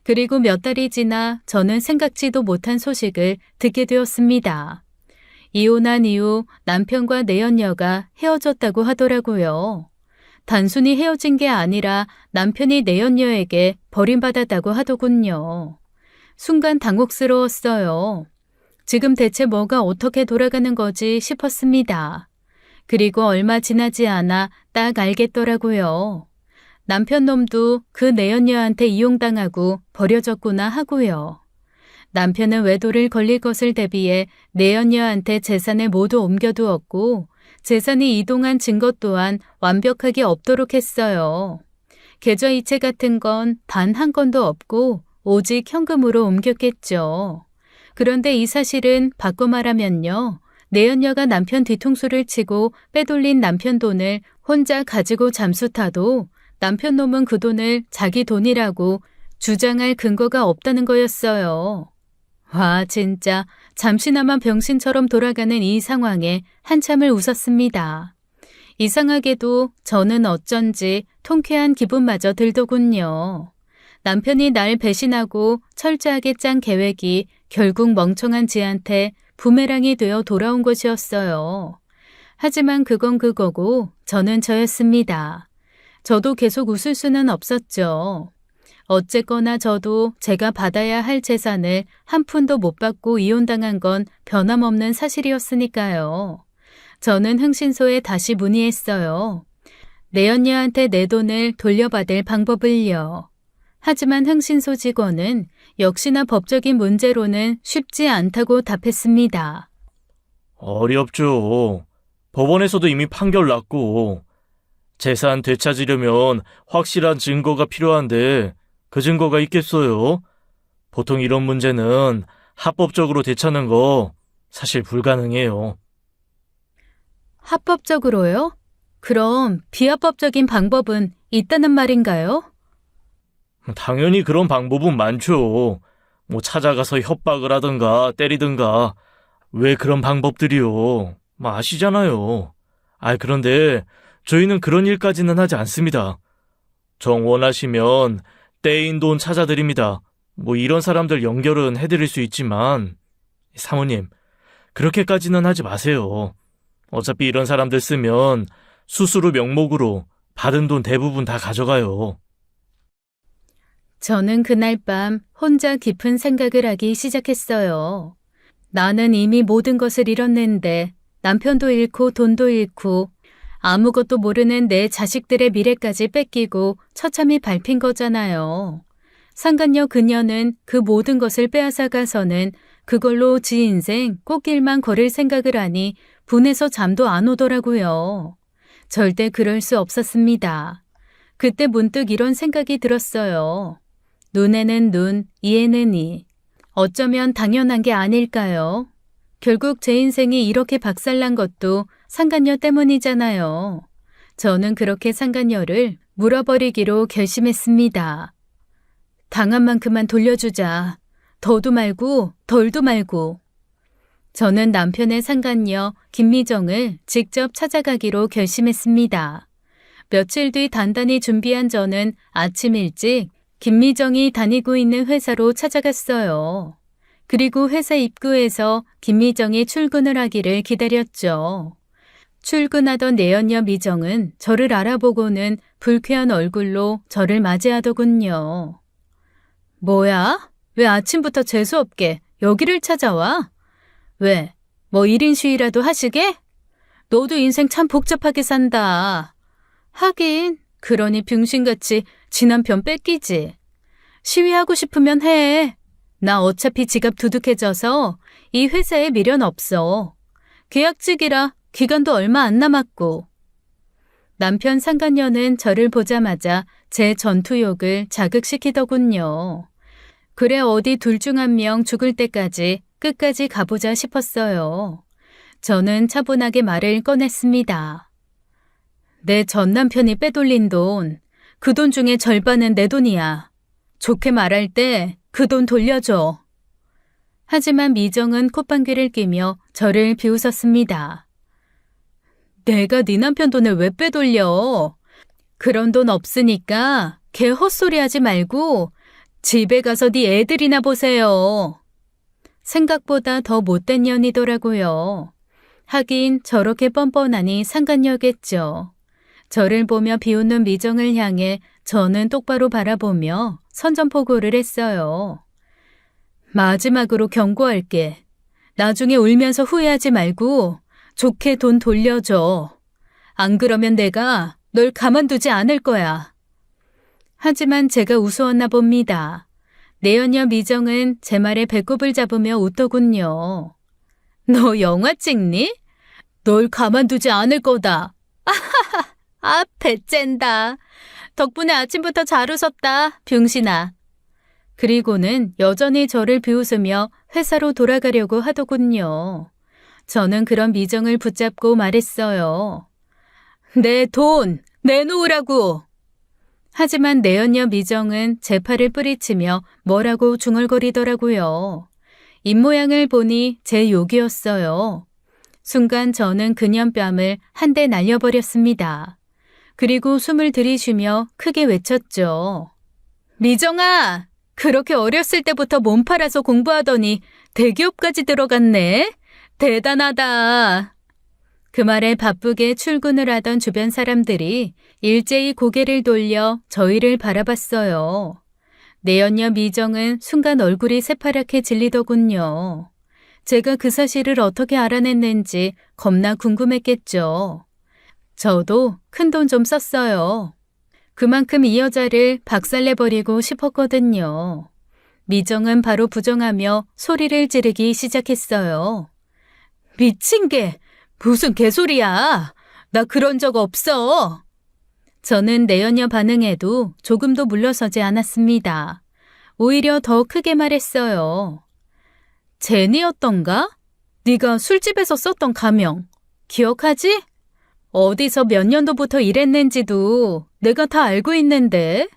그리고 몇 달이 지나 저는 생각지도 못한 소식을 듣게 되었습니다. 이혼한 이후 남편과 내연녀가 헤어졌다고 하더라고요. 단순히 헤어진 게 아니라 남편이 내연녀에게 버림받았다고 하더군요. 순간 당혹스러웠어요. 지금 대체 뭐가 어떻게 돌아가는 거지 싶었습니다. 그리고 얼마 지나지 않아 딱 알겠더라고요. 남편 놈도 그 내연녀한테 이용당하고 버려졌구나 하고요. 남편은 외도를 걸릴 것을 대비해 내연녀한테 재산을 모두 옮겨두었고 재산이 이동한 증거 또한 완벽하게 없도록 했어요. 계좌이체 같은 건 단 한 건도 없고 오직 현금으로 옮겼겠죠. 그런데 이 사실은 바꿔 말하면요. 내연녀가 남편 뒤통수를 치고 빼돌린 남편 돈을 혼자 가지고 잠수 타도 남편 놈은 그 돈을 자기 돈이라고 주장할 근거가 없다는 거였어요. 와, 진짜 잠시나마 병신처럼 돌아가는 이 상황에 한참을 웃었습니다. 이상하게도 저는 어쩐지 통쾌한 기분마저 들더군요. 남편이 날 배신하고 철저하게 짠 계획이 결국 멍청한 지한테 부메랑이 되어 돌아온 것이었어요. 하지만 그건 그거고 저는 저였습니다. 저도 계속 웃을 수는 없었죠. 어쨌거나 저도 제가 받아야 할 재산을 한 푼도 못 받고 이혼당한 건 변함없는 사실이었으니까요. 저는 흥신소에 다시 문의했어요. 내연녀한테 내 돈을 돌려받을 방법을요. 하지만 흥신소 직원은 역시나 법적인 문제로는 쉽지 않다고 답했습니다. 어렵죠. 법원에서도 이미 판결 났고, 재산 되찾으려면 확실한 증거가 필요한데 그 증거가 있겠어요? 보통 이런 문제는 합법적으로 되찾는 거 사실 불가능해요. 합법적으로요? 그럼 비합법적인 방법은 있다는 말인가요? 당연히 그런 방법은 많죠. 뭐 찾아가서 협박을 하든가 때리든가. 왜 그런 방법들이요? 뭐 아시잖아요. 그런데 저희는 그런 일까지는 하지 않습니다. 정 원하시면 떼인 돈 찾아드립니다. 뭐 이런 사람들 연결은 해드릴 수 있지만, 사모님, 그렇게까지는 하지 마세요. 어차피 이런 사람들 쓰면 수수료 명목으로 받은 돈 대부분 다 가져가요. 저는 그날 밤 혼자 깊은 생각을 하기 시작했어요. 나는 이미 모든 것을 잃었는데 남편도 잃고 돈도 잃고 아무것도 모르는 내 자식들의 미래까지 뺏기고 처참히 밟힌 거잖아요. 상간녀 그녀는 그 모든 것을 빼앗아 가서는 그걸로 지 인생 꽃길만 걸을 생각을 하니 분해서 잠도 안 오더라고요. 절대 그럴 수 없었습니다. 그때 문득 이런 생각이 들었어요. 눈에는 눈, 이에는 이. 어쩌면 당연한 게 아닐까요? 결국 제 인생이 이렇게 박살난 것도 상간녀 때문이잖아요. 저는 그렇게 상간녀를 물어버리기로 결심했습니다. 당한 만큼만 돌려주자. 더도 말고 덜도 말고. 저는 남편의 상간녀 김미정을 직접 찾아가기로 결심했습니다. 며칠 뒤 단단히 준비한 저는 아침 일찍 김미정이 다니고 있는 회사로 찾아갔어요. 그리고 회사 입구에서 김미정이 출근을 하기를 기다렸죠. 출근하던 내연녀 미정은 저를 알아보고는 불쾌한 얼굴로 저를 맞이하더군요. 뭐야? 왜 아침부터 재수없게 여기를 찾아와? 왜? 뭐 1인 시위라도 하시게? 너도 인생 참 복잡하게 산다. 하긴 그러니 병신같이 지 남편 뺏기지. 시위하고 싶으면 해. 나 어차피 지갑 두둑해져서 이 회사에 미련 없어. 계약직이라 기간도 얼마 안 남았고. 남편 상간녀는 저를 보자마자 제 전투욕을 자극시키더군요. 그래 어디 둘 중 한 명 죽을 때까지 끝까지 가보자 싶었어요. 저는 차분하게 말을 꺼냈습니다. 내 전 남편이 빼돌린 돈, 그 돈 중에 절반은 내 돈이야. 좋게 말할 때 그 돈 돌려줘. 하지만 미정은 콧방귀를 뀌며 저를 비웃었습니다. 내가 네 남편 돈을 왜 빼돌려? 그런 돈 없으니까 걔 헛소리 하지 말고 집에 가서 네 애들이나 보세요. 생각보다 더 못된 년이더라고요. 하긴 저렇게 뻔뻔하니 상간녀겠죠. 저를 보며 비웃는 미정을 향해 저는 똑바로 바라보며 선전포고를 했어요. 마지막으로 경고할게. 나중에 울면서 후회하지 말고 좋게 돈 돌려줘. 안 그러면 내가 널 가만두지 않을 거야. 하지만 제가 우스웠나 봅니다. 내연녀 미정은 제 말에 배꼽을 잡으며 웃더군요. 너 영화 찍니? 널 가만두지 않을 거다. 아, 배쨘다. 덕분에 아침부터 잘 웃었다, 병신아. 그리고는 여전히 저를 비웃으며 회사로 돌아가려고 하더군요. 저는 그런 미정을 붙잡고 말했어요. 내 돈 내놓으라고. 하지만 내연녀 미정은 제 팔을 뿌리치며 뭐라고 중얼거리더라고요. 입모양을 보니 제 욕이었어요. 순간 저는 그녀 뺨을 한 대 날려버렸습니다. 그리고 숨을 들이쉬며 크게 외쳤죠. 미정아! 그렇게 어렸을 때부터 몸 팔아서 공부하더니 대기업까지 들어갔네? 대단하다. 그 말에 바쁘게 출근을 하던 주변 사람들이 일제히 고개를 돌려 저희를 바라봤어요. 내연녀 미정은 순간 얼굴이 새파랗게 질리더군요. 제가 그 사실을 어떻게 알아냈는지 겁나 궁금했겠죠. 저도 큰돈 좀 썼어요. 그만큼 이 여자를 박살내버리고 싶었거든요. 미정은 바로 부정하며 소리를 지르기 시작했어요. 미친 게 무슨 개소리야. 나 그런 적 없어. 저는 내연녀 반응에도 조금도 물러서지 않았습니다. 오히려 더 크게 말했어요. 제니였던가? 네가 술집에서 썼던 가명. 기억하지? 어디서 몇 년도부터 일했는지도 내가 다 알고 있는데.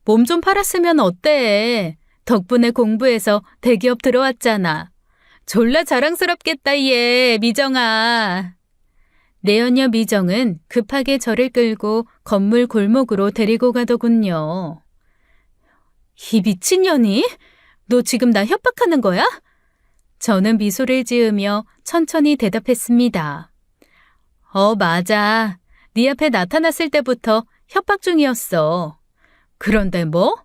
몸 좀 팔았으면 어때? 덕분에 공부해서 대기업 들어왔잖아. 졸라 자랑스럽겠다 얘, 미정아. 내연녀 미정은 급하게 저를 끌고 건물 골목으로 데리고 가더군요. 이 미친년이? 너 지금 나 협박하는 거야? 저는 미소를 지으며 천천히 대답했습니다. 맞아. 네 앞에 나타났을 때부터 협박 중이었어. 그런데 뭐?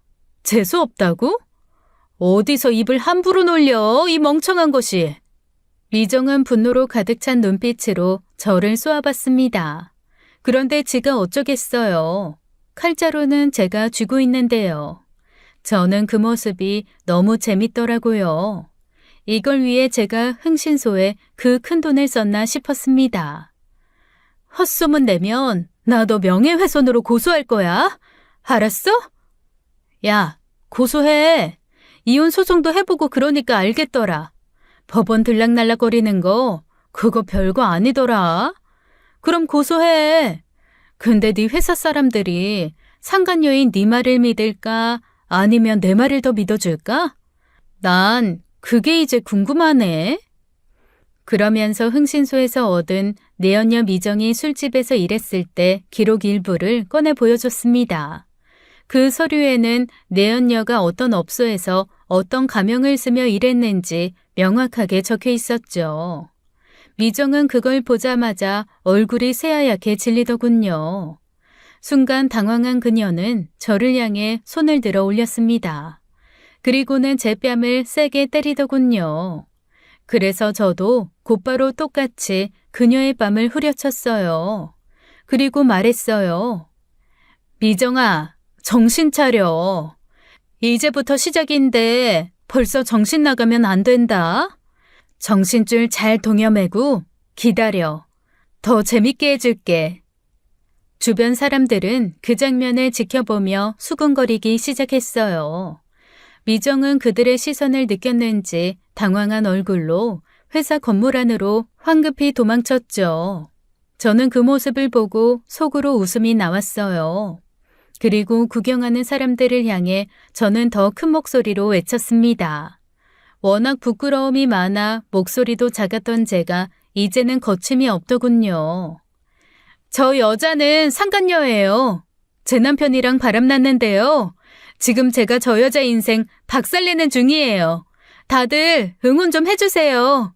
재수 없다고? 어디서 입을 함부로 놀려, 이 멍청한 것이. 미정은 분노로 가득 찬 눈빛으로 저를 쏘아봤습니다. 그런데 지가 어쩌겠어요. 칼자루는 제가 쥐고 있는데요. 저는 그 모습이 너무 재밌더라고요. 이걸 위해 제가 흥신소에 그 큰 돈을 썼나 싶었습니다. 헛소문 내면 나 너 명예훼손으로 고소할 거야. 알았어? 야, 고소해. 이혼 소송도 해보고 그러니까 알겠더라. 법원 들락날락거리는 거 그거 별거 아니더라. 그럼 고소해. 근데 네 회사 사람들이 상간녀인 네 말을 믿을까? 아니면 내 말을 더 믿어줄까? 난 그게 이제 궁금하네. 그러면서 흥신소에서 얻은 내연녀 미정이 술집에서 일했을 때 기록 일부를 꺼내 보여줬습니다. 그 서류에는 내연녀가 어떤 업소에서 어떤 가명을 쓰며 일했는지 명확하게 적혀 있었죠. 미정은 그걸 보자마자 얼굴이 새하얗게 질리더군요. 순간 당황한 그녀는 저를 향해 손을 들어 올렸습니다. 그리고는 제 뺨을 세게 때리더군요. 그래서 저도 곧바로 똑같이 그녀의 뺨을 후려쳤어요. 그리고 말했어요. 미정아, 정신 차려. 이제부터 시작인데 벌써 정신 나가면 안 된다. 정신줄 잘 동여매고 기다려. 더 재밌게 해줄게. 주변 사람들은 그 장면을 지켜보며 수군거리기 시작했어요. 미정은 그들의 시선을 느꼈는지 당황한 얼굴로 회사 건물 안으로 황급히 도망쳤죠. 저는 그 모습을 보고 속으로 웃음이 나왔어요. 그리고 구경하는 사람들을 향해 저는 더 큰 목소리로 외쳤습니다. 워낙 부끄러움이 많아 목소리도 작았던 제가 이제는 거침이 없더군요. 저 여자는 상간녀예요. 제 남편이랑 바람났는데요. 지금 제가 저 여자 인생 박살내는 중이에요. 다들 응원 좀 해주세요.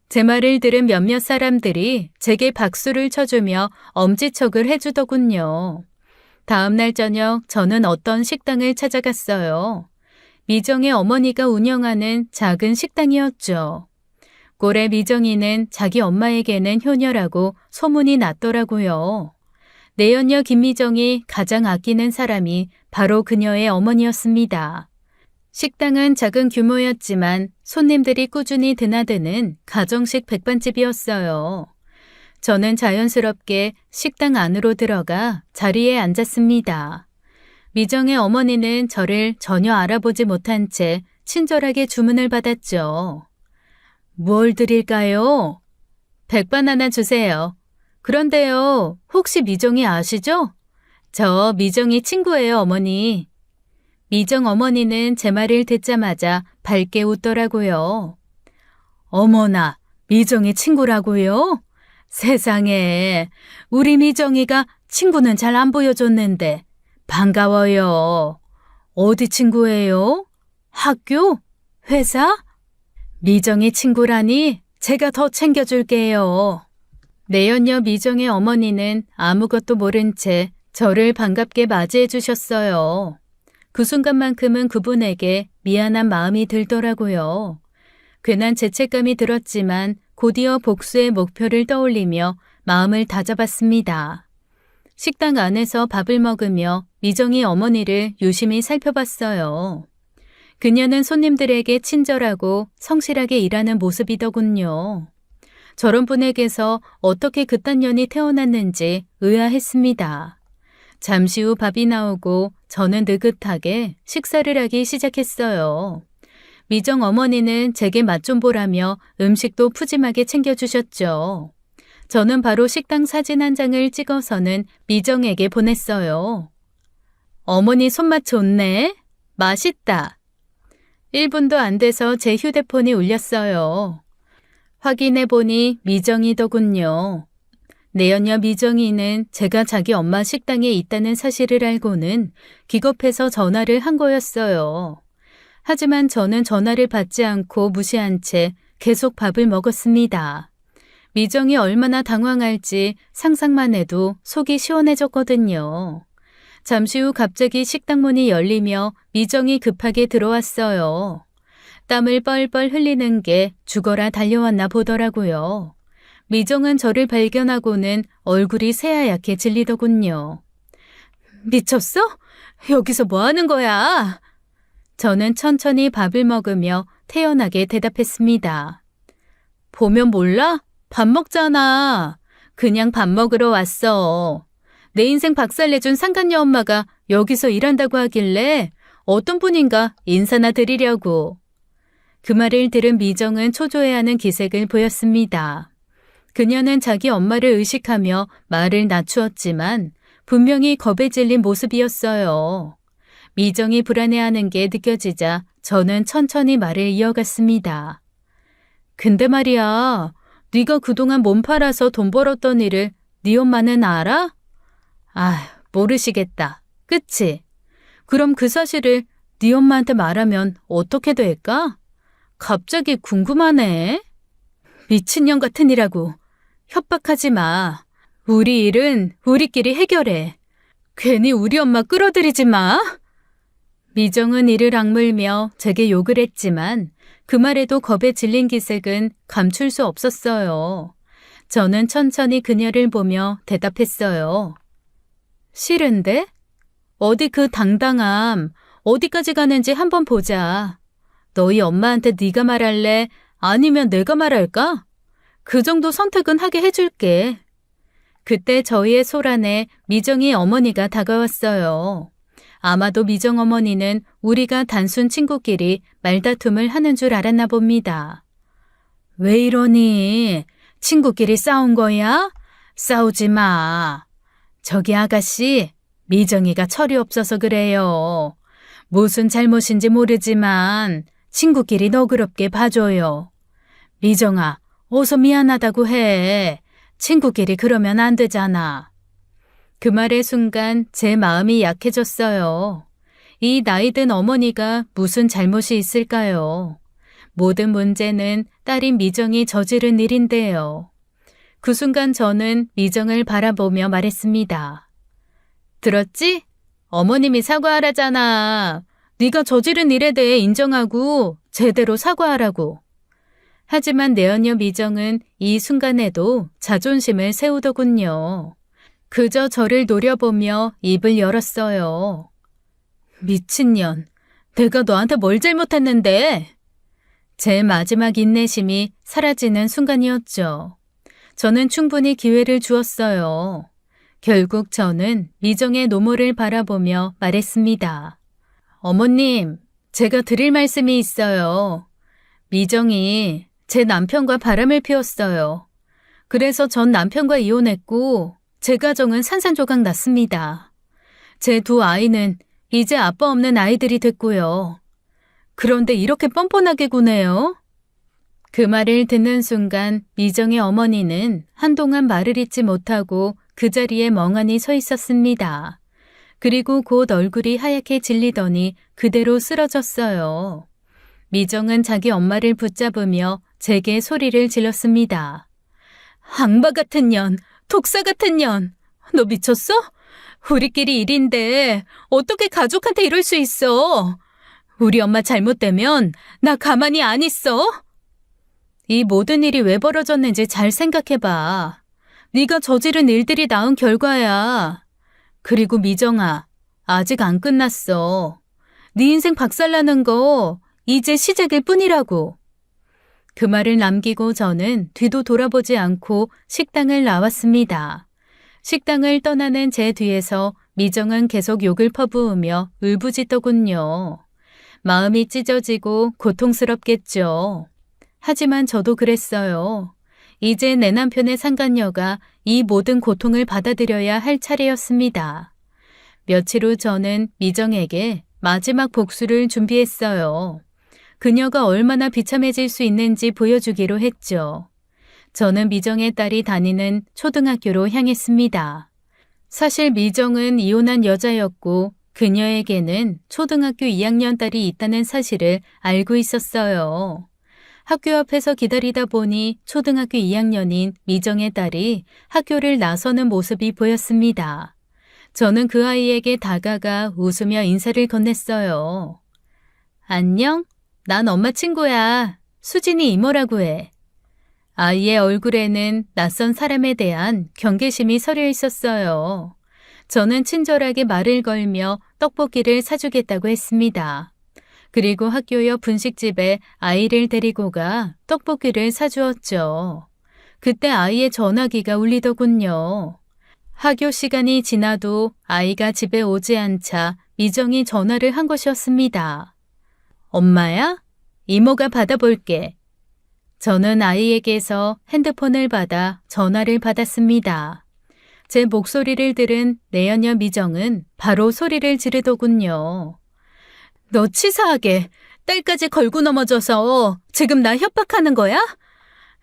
제 말을 들은 몇몇 사람들이 제게 박수를 쳐주며 엄지척을 해주더군요. 다음 날 저녁 저는 어떤 식당을 찾아갔어요. 미정의 어머니가 운영하는 작은 식당이었죠. 꼴의 미정이는 자기 엄마에게는 효녀라고 소문이 났더라고요. 내연녀 김미정이 가장 아끼는 사람이 바로 그녀의 어머니였습니다. 식당은 작은 규모였지만 손님들이 꾸준히 드나드는 가정식 백반집이었어요. 저는 자연스럽게 식당 안으로 들어가 자리에 앉았습니다. 미정의 어머니는 저를 전혀 알아보지 못한 채 친절하게 주문을 받았죠. 뭘 드릴까요? 백반 하나 주세요. 그런데요, 혹시 미정이 아시죠? 저 미정이 친구예요, 어머니. 미정 어머니는 제 말을 듣자마자 밝게 웃더라고요. 어머나, 미정이 친구라고요? 세상에, 우리 미정이가 친구는 잘 안 보여줬는데 반가워요. 어디 친구예요? 학교? 회사? 미정이 친구라니 제가 더 챙겨줄게요. 내연녀 미정의 어머니는 아무것도 모른 채 저를 반갑게 맞이해 주셨어요. 그 순간만큼은 그분에게 미안한 마음이 들더라고요. 괜한 죄책감이 들었지만 곧이어 복수의 목표를 떠올리며 마음을 다잡았습니다. 식당 안에서 밥을 먹으며 미정이 어머니를 유심히 살펴봤어요. 그녀는 손님들에게 친절하고 성실하게 일하는 모습이더군요. 저런 분에게서 어떻게 그딴 년이 태어났는지 의아했습니다. 잠시 후 밥이 나오고 저는 느긋하게 식사를 하기 시작했어요. 미정 어머니는 제게 맛 좀 보라며 음식도 푸짐하게 챙겨주셨죠. 저는 바로 식당 사진 한 장을 찍어서는 미정에게 보냈어요. 어머니 손맛 좋네. 맛있다. 1분도 안 돼서 제 휴대폰이 울렸어요. 확인해보니 미정이더군요. 내연녀 미정이는 제가 자기 엄마 식당에 있다는 사실을 알고는 기겁해서 전화를 한 거였어요. 하지만 저는 전화를 받지 않고 무시한 채 계속 밥을 먹었습니다. 미정이 얼마나 당황할지 상상만 해도 속이 시원해졌거든요. 잠시 후 갑자기 식당 문이 열리며 미정이 급하게 들어왔어요. 땀을 뻘뻘 흘리는 게 죽어라 달려왔나 보더라고요. 미정은 저를 발견하고는 얼굴이 새하얗게 질리더군요. 미쳤어? 여기서 뭐 하는 거야? 저는 천천히 밥을 먹으며 태연하게 대답했습니다. 보면 몰라? 밥 먹잖아. 그냥 밥 먹으러 왔어. 내 인생 박살내준 상간녀 엄마가 여기서 일한다고 하길래 어떤 분인가 인사나 드리려고. 그 말을 들은 미정은 초조해하는 기색을 보였습니다. 그녀는 자기 엄마를 의식하며 말을 낮추었지만 분명히 겁에 질린 모습이었어요. 미정이 불안해하는 게 느껴지자 저는 천천히 말을 이어갔습니다. 근데 말이야, 네가 그동안 몸 팔아서 돈 벌었던 일을 네 엄마는 알아? 아, 모르시겠다. 그치? 그럼 그 사실을 네 엄마한테 말하면 어떻게 될까? 갑자기 궁금하네. 미친년 같은 이라고. 협박하지 마. 우리 일은 우리끼리 해결해. 괜히 우리 엄마 끌어들이지 마. 미정은 이를 악물며 제게 욕을 했지만 그 말에도 겁에 질린 기색은 감출 수 없었어요. 저는 천천히 그녀를 보며 대답했어요. 싫은데? 어디 그 당당함 어디까지 가는지 한번 보자. 너희 엄마한테 네가 말할래? 아니면 내가 말할까? 그 정도 선택은 하게 해줄게. 그때 저희의 소란에 미정이 어머니가 다가왔어요. 아마도 미정 어머니는 우리가 단순 친구끼리 말다툼을 하는 줄 알았나 봅니다. 왜 이러니? 친구끼리 싸운 거야? 싸우지 마. 저기 아가씨, 미정이가 철이 없어서 그래요. 무슨 잘못인지 모르지만 친구끼리 너그럽게 봐줘요. 미정아, 어서 미안하다고 해. 친구끼리 그러면 안 되잖아. 그 말의 순간 제 마음이 약해졌어요. 이 나이든 어머니가 무슨 잘못이 있을까요? 모든 문제는 딸인 미정이 저지른 일인데요. 그 순간 저는 미정을 바라보며 말했습니다. 들었지? 어머님이 사과하라잖아. 네가 저지른 일에 대해 인정하고 제대로 사과하라고. 하지만 내연녀 미정은 이 순간에도 자존심을 세우더군요. 그저 저를 노려보며 입을 열었어요. 미친년, 내가 너한테 뭘 잘못했는데? 제 마지막 인내심이 사라지는 순간이었죠. 저는 충분히 기회를 주었어요. 결국 저는 미정의 노모를 바라보며 말했습니다. 어머님, 제가 드릴 말씀이 있어요. 미정이 제 남편과 바람을 피웠어요. 그래서 전 남편과 이혼했고 제 가정은 산산조각 났습니다. 제 두 아이는 이제 아빠 없는 아이들이 됐고요. 그런데 이렇게 뻔뻔하게 구네요. 그 말을 듣는 순간 미정의 어머니는 한동안 말을 잇지 못하고 그 자리에 멍하니 서 있었습니다. 그리고 곧 얼굴이 하얗게 질리더니 그대로 쓰러졌어요. 미정은 자기 엄마를 붙잡으며 제게 소리를 질렀습니다. 악마 같은 년, 독사 같은 년, 너 미쳤어? 우리끼리 일인데 어떻게 가족한테 이럴 수 있어? 우리 엄마 잘못되면 나 가만히 안 있어? 이 모든 일이 왜 벌어졌는지 잘 생각해봐. 네가 저지른 일들이 낳은 결과야. 그리고 미정아, 아직 안 끝났어. 네 인생 박살나는 거 이제 시작일 뿐이라고. 그 말을 남기고 저는 뒤도 돌아보지 않고 식당을 나왔습니다. 식당을 떠나는 제 뒤에서 미정은 계속 욕을 퍼부으며 울부짖더군요. 마음이 찢어지고 고통스럽겠죠. 하지만 저도 그랬어요. 이제 내 남편의 상간녀가 이 모든 고통을 받아들여야 할 차례였습니다. 며칠 후 저는 미정에게 마지막 복수를 준비했어요. 그녀가 얼마나 비참해질 수 있는지 보여주기로 했죠. 저는 미정의 딸이 다니는 초등학교로 향했습니다. 사실 미정은 이혼한 여자였고 그녀에게는 초등학교 2학년 딸이 있다는 사실을 알고 있었어요. 학교 앞에서 기다리다 보니 초등학교 2학년인 미정의 딸이 학교를 나서는 모습이 보였습니다. 저는 그 아이에게 다가가 웃으며 인사를 건넸어요. 안녕? 난 엄마 친구야. 수진이 이모라고 해. 아이의 얼굴에는 낯선 사람에 대한 경계심이 서려 있었어요. 저는 친절하게 말을 걸며 떡볶이를 사주겠다고 했습니다. 그리고 학교 옆 분식집에 아이를 데리고 가 떡볶이를 사주었죠. 그때 아이의 전화기가 울리더군요. 학교 시간이 지나도 아이가 집에 오지 않자 미정이 전화를 한 것이었습니다. 엄마야? 이모가 받아볼게. 저는 아이에게서 핸드폰을 받아 전화를 받았습니다. 제 목소리를 들은 내연녀 미정은 바로 소리를 지르더군요. 너 치사하게 딸까지 걸고 넘어져서 지금 나 협박하는 거야?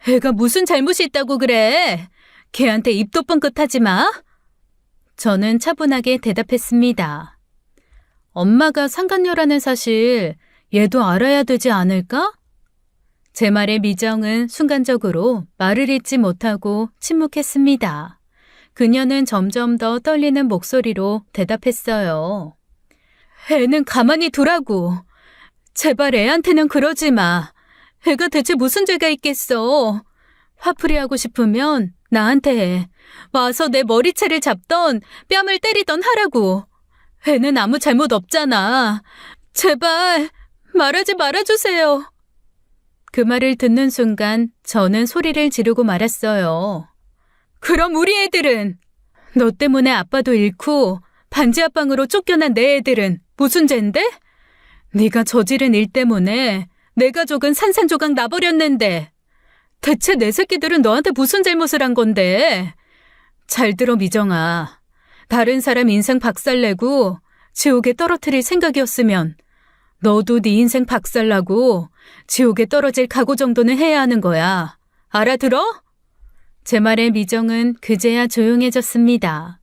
애가 무슨 잘못이 있다고 그래? 걔한테 입도 뻥끗하지 마. 저는 차분하게 대답했습니다. 엄마가 상간녀라는 사실 얘도 알아야 되지 않을까? 제 말에 미정은 순간적으로 말을 잇지 못하고 침묵했습니다. 그녀는 점점 더 떨리는 목소리로 대답했어요. 애는 가만히 두라고. 제발 애한테는 그러지 마. 애가 대체 무슨 죄가 있겠어. 화풀이하고 싶으면 나한테 해. 와서 내 머리채를 잡던 뺨을 때리던 하라고. 애는 아무 잘못 없잖아. 제발 말하지 말아주세요. 그 말을 듣는 순간 저는 소리를 지르고 말았어요. 그럼 우리 애들은? 너 때문에 아빠도 잃고 반지하방으로 쫓겨난 내 애들은 무슨 죄인데? 네가 저지른 일 때문에 내 가족은 산산조각 나버렸는데 대체 내 새끼들은 너한테 무슨 잘못을 한 건데? 잘 들어 미정아. 다른 사람 인생 박살내고 지옥에 떨어뜨릴 생각이었으면 너도 네 인생 박살나고 지옥에 떨어질 각오 정도는 해야 하는 거야. 알아들어? 제 말에 미정은 그제야 조용해졌습니다.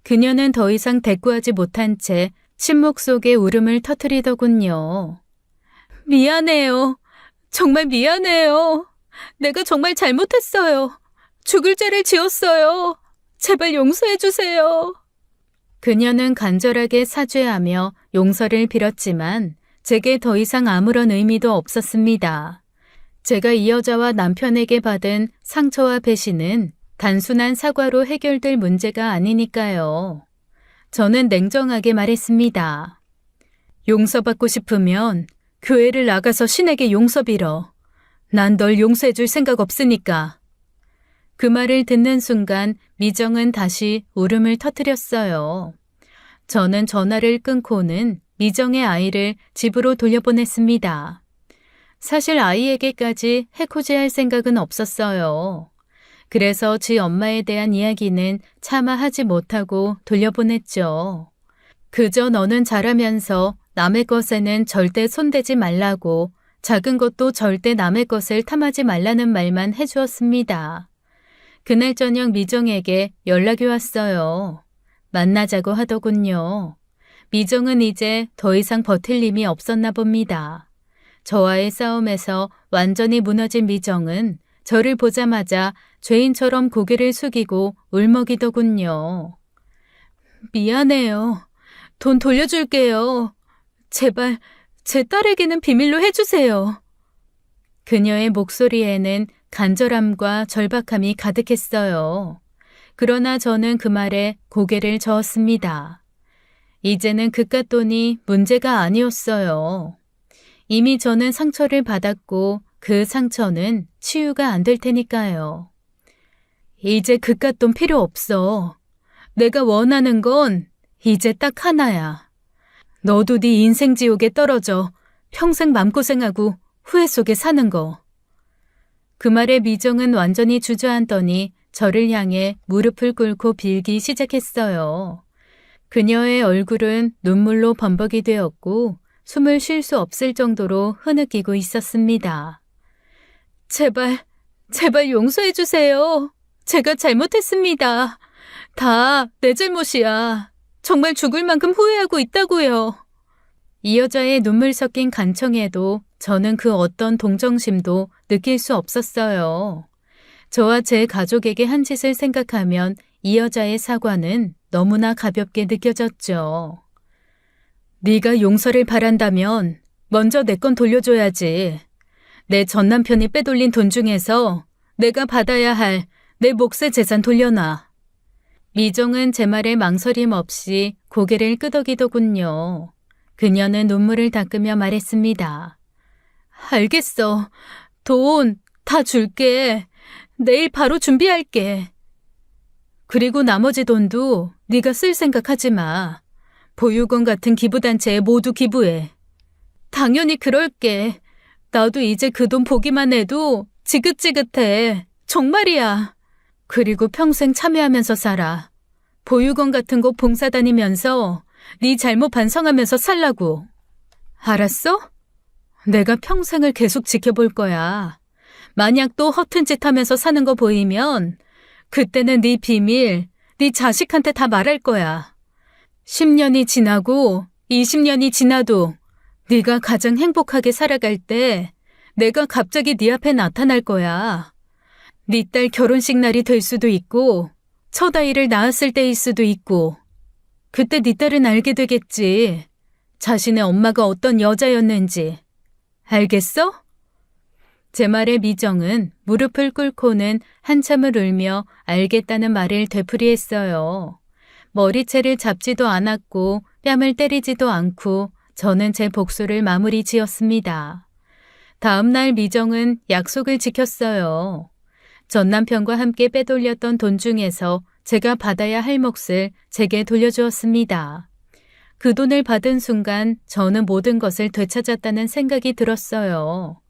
그녀는 더 이상 대꾸하지 못한 채 침묵 속에 울음을 터뜨리더군요. 미안해요. 정말 미안해요. 내가 정말 잘못했어요. 죽을 죄를 지었어요. 제발 용서해 주세요. 그녀는 간절하게 사죄하며 용서를 빌었지만 제게 더 이상 아무런 의미도 없었습니다. 제가 이 여자와 남편에게 받은 상처와 배신은 단순한 사과로 해결될 문제가 아니니까요. 저는 냉정하게 말했습니다. 용서받고 싶으면 교회를 나가서 신에게 용서 빌어. 난 널 용서해 줄 생각 없으니까. 그 말을 듣는 순간 미정은 다시 울음을 터뜨렸어요. 저는 전화를 끊고는 미정의 아이를 집으로 돌려보냈습니다. 사실 아이에게까지 해코지할 생각은 없었어요. 그래서 지 엄마에 대한 이야기는 차마 하지 못하고 돌려보냈죠. 그저 너는 잘하면서 남의 것에는 절대 손대지 말라고 작은 것도 절대 남의 것을 탐하지 말라는 말만 해주었습니다. 그날 저녁 미정에게 연락이 왔어요. 만나자고 하더군요. 미정은 이제 더 이상 버틸 힘이 없었나 봅니다. 저와의 싸움에서 완전히 무너진 미정은 저를 보자마자 죄인처럼 고개를 숙이고 울먹이더군요. 미안해요. 돈 돌려줄게요. 제발 제 딸에게는 비밀로 해주세요. 그녀의 목소리에는 간절함과 절박함이 가득했어요. 그러나 저는 그 말에 고개를 저었습니다. 이제는 그깟 돈이 문제가 아니었어요. 이미 저는 상처를 받았고 그 상처는 치유가 안 될 테니까요. 이제 그깟 돈 필요 없어. 내가 원하는 건 이제 딱 하나야. 너도 네 인생 지옥에 떨어져 평생 맘고생하고 후회 속에 사는 거. 그 말에 미정은 완전히 주저앉더니 저를 향해 무릎을 꿇고 빌기 시작했어요. 그녀의 얼굴은 눈물로 범벅이 되었고 숨을 쉴 수 없을 정도로 흐느끼고 있었습니다. 제발 용서해 주세요. 제가 잘못했습니다. 다 내 잘못이야. 정말 죽을 만큼 후회하고 있다고요. 이 여자의 눈물 섞인 간청에도 저는 그 어떤 동정심도 느낄 수 없었어요. 저와 제 가족에게 한 짓을 생각하면 이 여자의 사과는 너무나 가볍게 느껴졌죠. 네가 용서를 바란다면 먼저 내 건 돌려줘야지. 내 전남편이 빼돌린 돈 중에서 내가 받아야 할 내 몫의 재산 돌려놔. 미정은 제 말에 망설임 없이 고개를 끄덕이더군요. 그녀는 눈물을 닦으며 말했습니다. 알겠어. 돈 다 줄게. 내일 바로 준비할게. 그리고 나머지 돈도 네가 쓸 생각하지 마. 보육원 같은 기부단체에 모두 기부해. 당연히 그럴게. 나도 이제 그 돈 보기만 해도 지긋지긋해. 정말이야. 그리고 평생 참여하면서 살아. 보육원 같은 곳 봉사 다니면서 네 잘못 반성하면서 살라고. 알았어? 내가 평생을 계속 지켜볼 거야. 만약 또 허튼 짓 하면서 사는 거 보이면 그때는 네 비밀, 네 자식한테 다 말할 거야. 10년이 지나고 20년이 지나도 네가 가장 행복하게 살아갈 때 내가 갑자기 네 앞에 나타날 거야. 네 딸 결혼식 날이 될 수도 있고 첫 아이를 낳았을 때일 수도 있고 그때 네 딸은 알게 되겠지. 자신의 엄마가 어떤 여자였는지. 알겠어? 제 말에 미정은 무릎을 꿇고는 한참을 울며 알겠다는 말을 되풀이했어요. 머리채를 잡지도 않았고 뺨을 때리지도 않고 저는 제 복수를 마무리 지었습니다. 다음 날 미정은 약속을 지켰어요. 전 남편과 함께 빼돌렸던 돈 중에서 제가 받아야 할 몫을 제게 돌려주었습니다. 그 돈을 받은 순간 저는 모든 것을 되찾았다는 생각이 들었어요.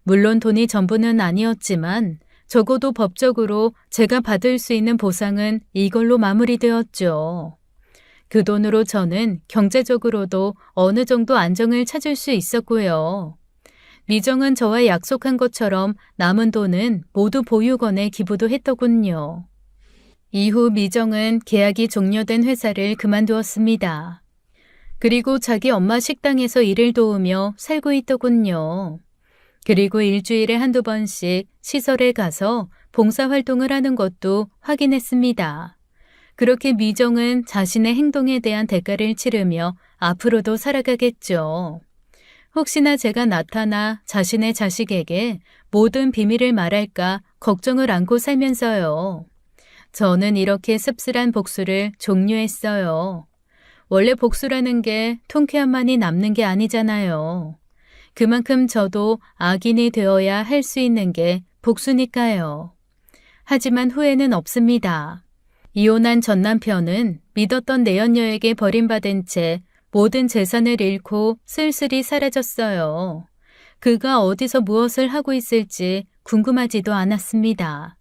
물론 돈이 전부는 아니었지만 적어도 법적으로 제가 받을 수 있는 보상은 이걸로 마무리되었죠. 그 돈으로 저는 경제적으로도 어느 정도 안정을 찾을 수 있었고요. 미정은 저와 약속한 것처럼 남은 돈은 모두 보육원에 기부도 했더군요. 이후 미정은 계약이 종료된 회사를 그만두었습니다. 그리고 자기 엄마 식당에서 일을 도우며 살고 있더군요. 그리고 일주일에 한두 번씩 시설에 가서 봉사활동을 하는 것도 확인했습니다. 그렇게 미정은 자신의 행동에 대한 대가를 치르며 앞으로도 살아가겠죠. 혹시나 제가 나타나 자신의 자식에게 모든 비밀을 말할까 걱정을 안고 살면서요. 저는 이렇게 씁쓸한 복수를 종료했어요. 원래 복수라는 게 통쾌함만이 남는 게 아니잖아요. 그만큼 저도 악인이 되어야 할 수 있는 게 복수니까요. 하지만 후회는 없습니다. 이혼한 전 남편은 믿었던 내연녀에게 버림받은 채 모든 재산을 잃고 쓸쓸히 사라졌어요. 그가 어디서 무엇을 하고 있을지 궁금하지도 않았습니다.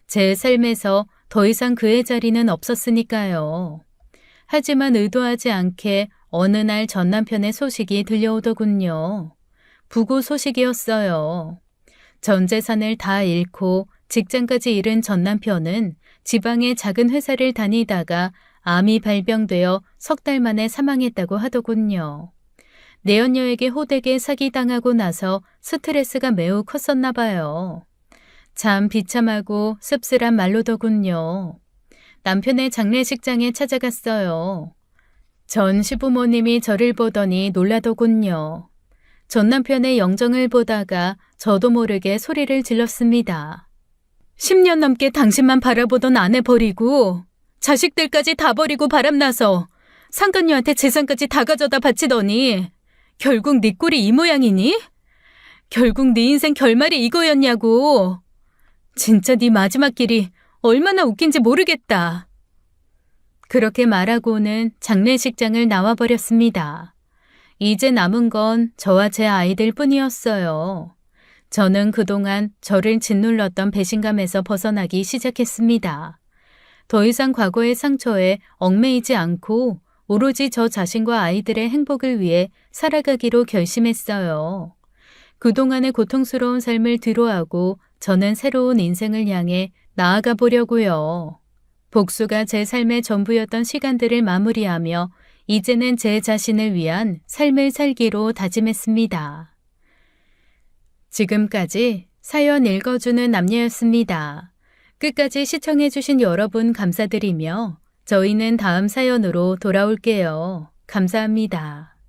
제 삶에서 더 이상 그의 자리는 없었으니까요. 하지만 의도하지 않게 어느 날 전 남편의 소식이 들려오더군요. 부고 소식이었어요. 전 재산을 다 잃고 직장까지 잃은 전 남편은 지방의 작은 회사를 다니다가 암이 발병되어 석 달 만에 사망했다고 하더군요. 내연녀에게 호되게 사기당하고 나서 스트레스가 매우 컸었나 봐요. 참 비참하고 씁쓸한 말로더군요. 남편의 장례식장에 찾아갔어요. 전 시부모님이 저를 보더니 놀라더군요. 전 남편의 영정을 보다가 저도 모르게 소리를 질렀습니다. 10년 넘게 당신만 바라보던 아내 버리고 자식들까지 다 버리고 바람나서 상간녀한테 재산까지 다 가져다 바치더니 결국 네 꼴이 이 모양이니? 결국 네 인생 결말이 이거였냐고. 진짜 네 마지막 길이 얼마나 웃긴지 모르겠다. 그렇게 말하고는 장례식장을 나와버렸습니다. 이제 남은 건 저와 제 아이들 뿐이었어요. 저는 그동안 저를 짓눌렀던 배신감에서 벗어나기 시작했습니다. 더 이상 과거의 상처에 얽매이지 않고 오로지 저 자신과 아이들의 행복을 위해 살아가기로 결심했어요. 그동안의 고통스러운 삶을 뒤로하고 저는 새로운 인생을 향해 나아가 보려고요. 복수가 제 삶의 전부였던 시간들을 마무리하며 이제는 제 자신을 위한 삶을 살기로 다짐했습니다. 지금까지 사연 읽어주는 남녀였습니다. 끝까지 시청해주신 여러분 감사드리며 저희는 다음 사연으로 돌아올게요. 감사합니다.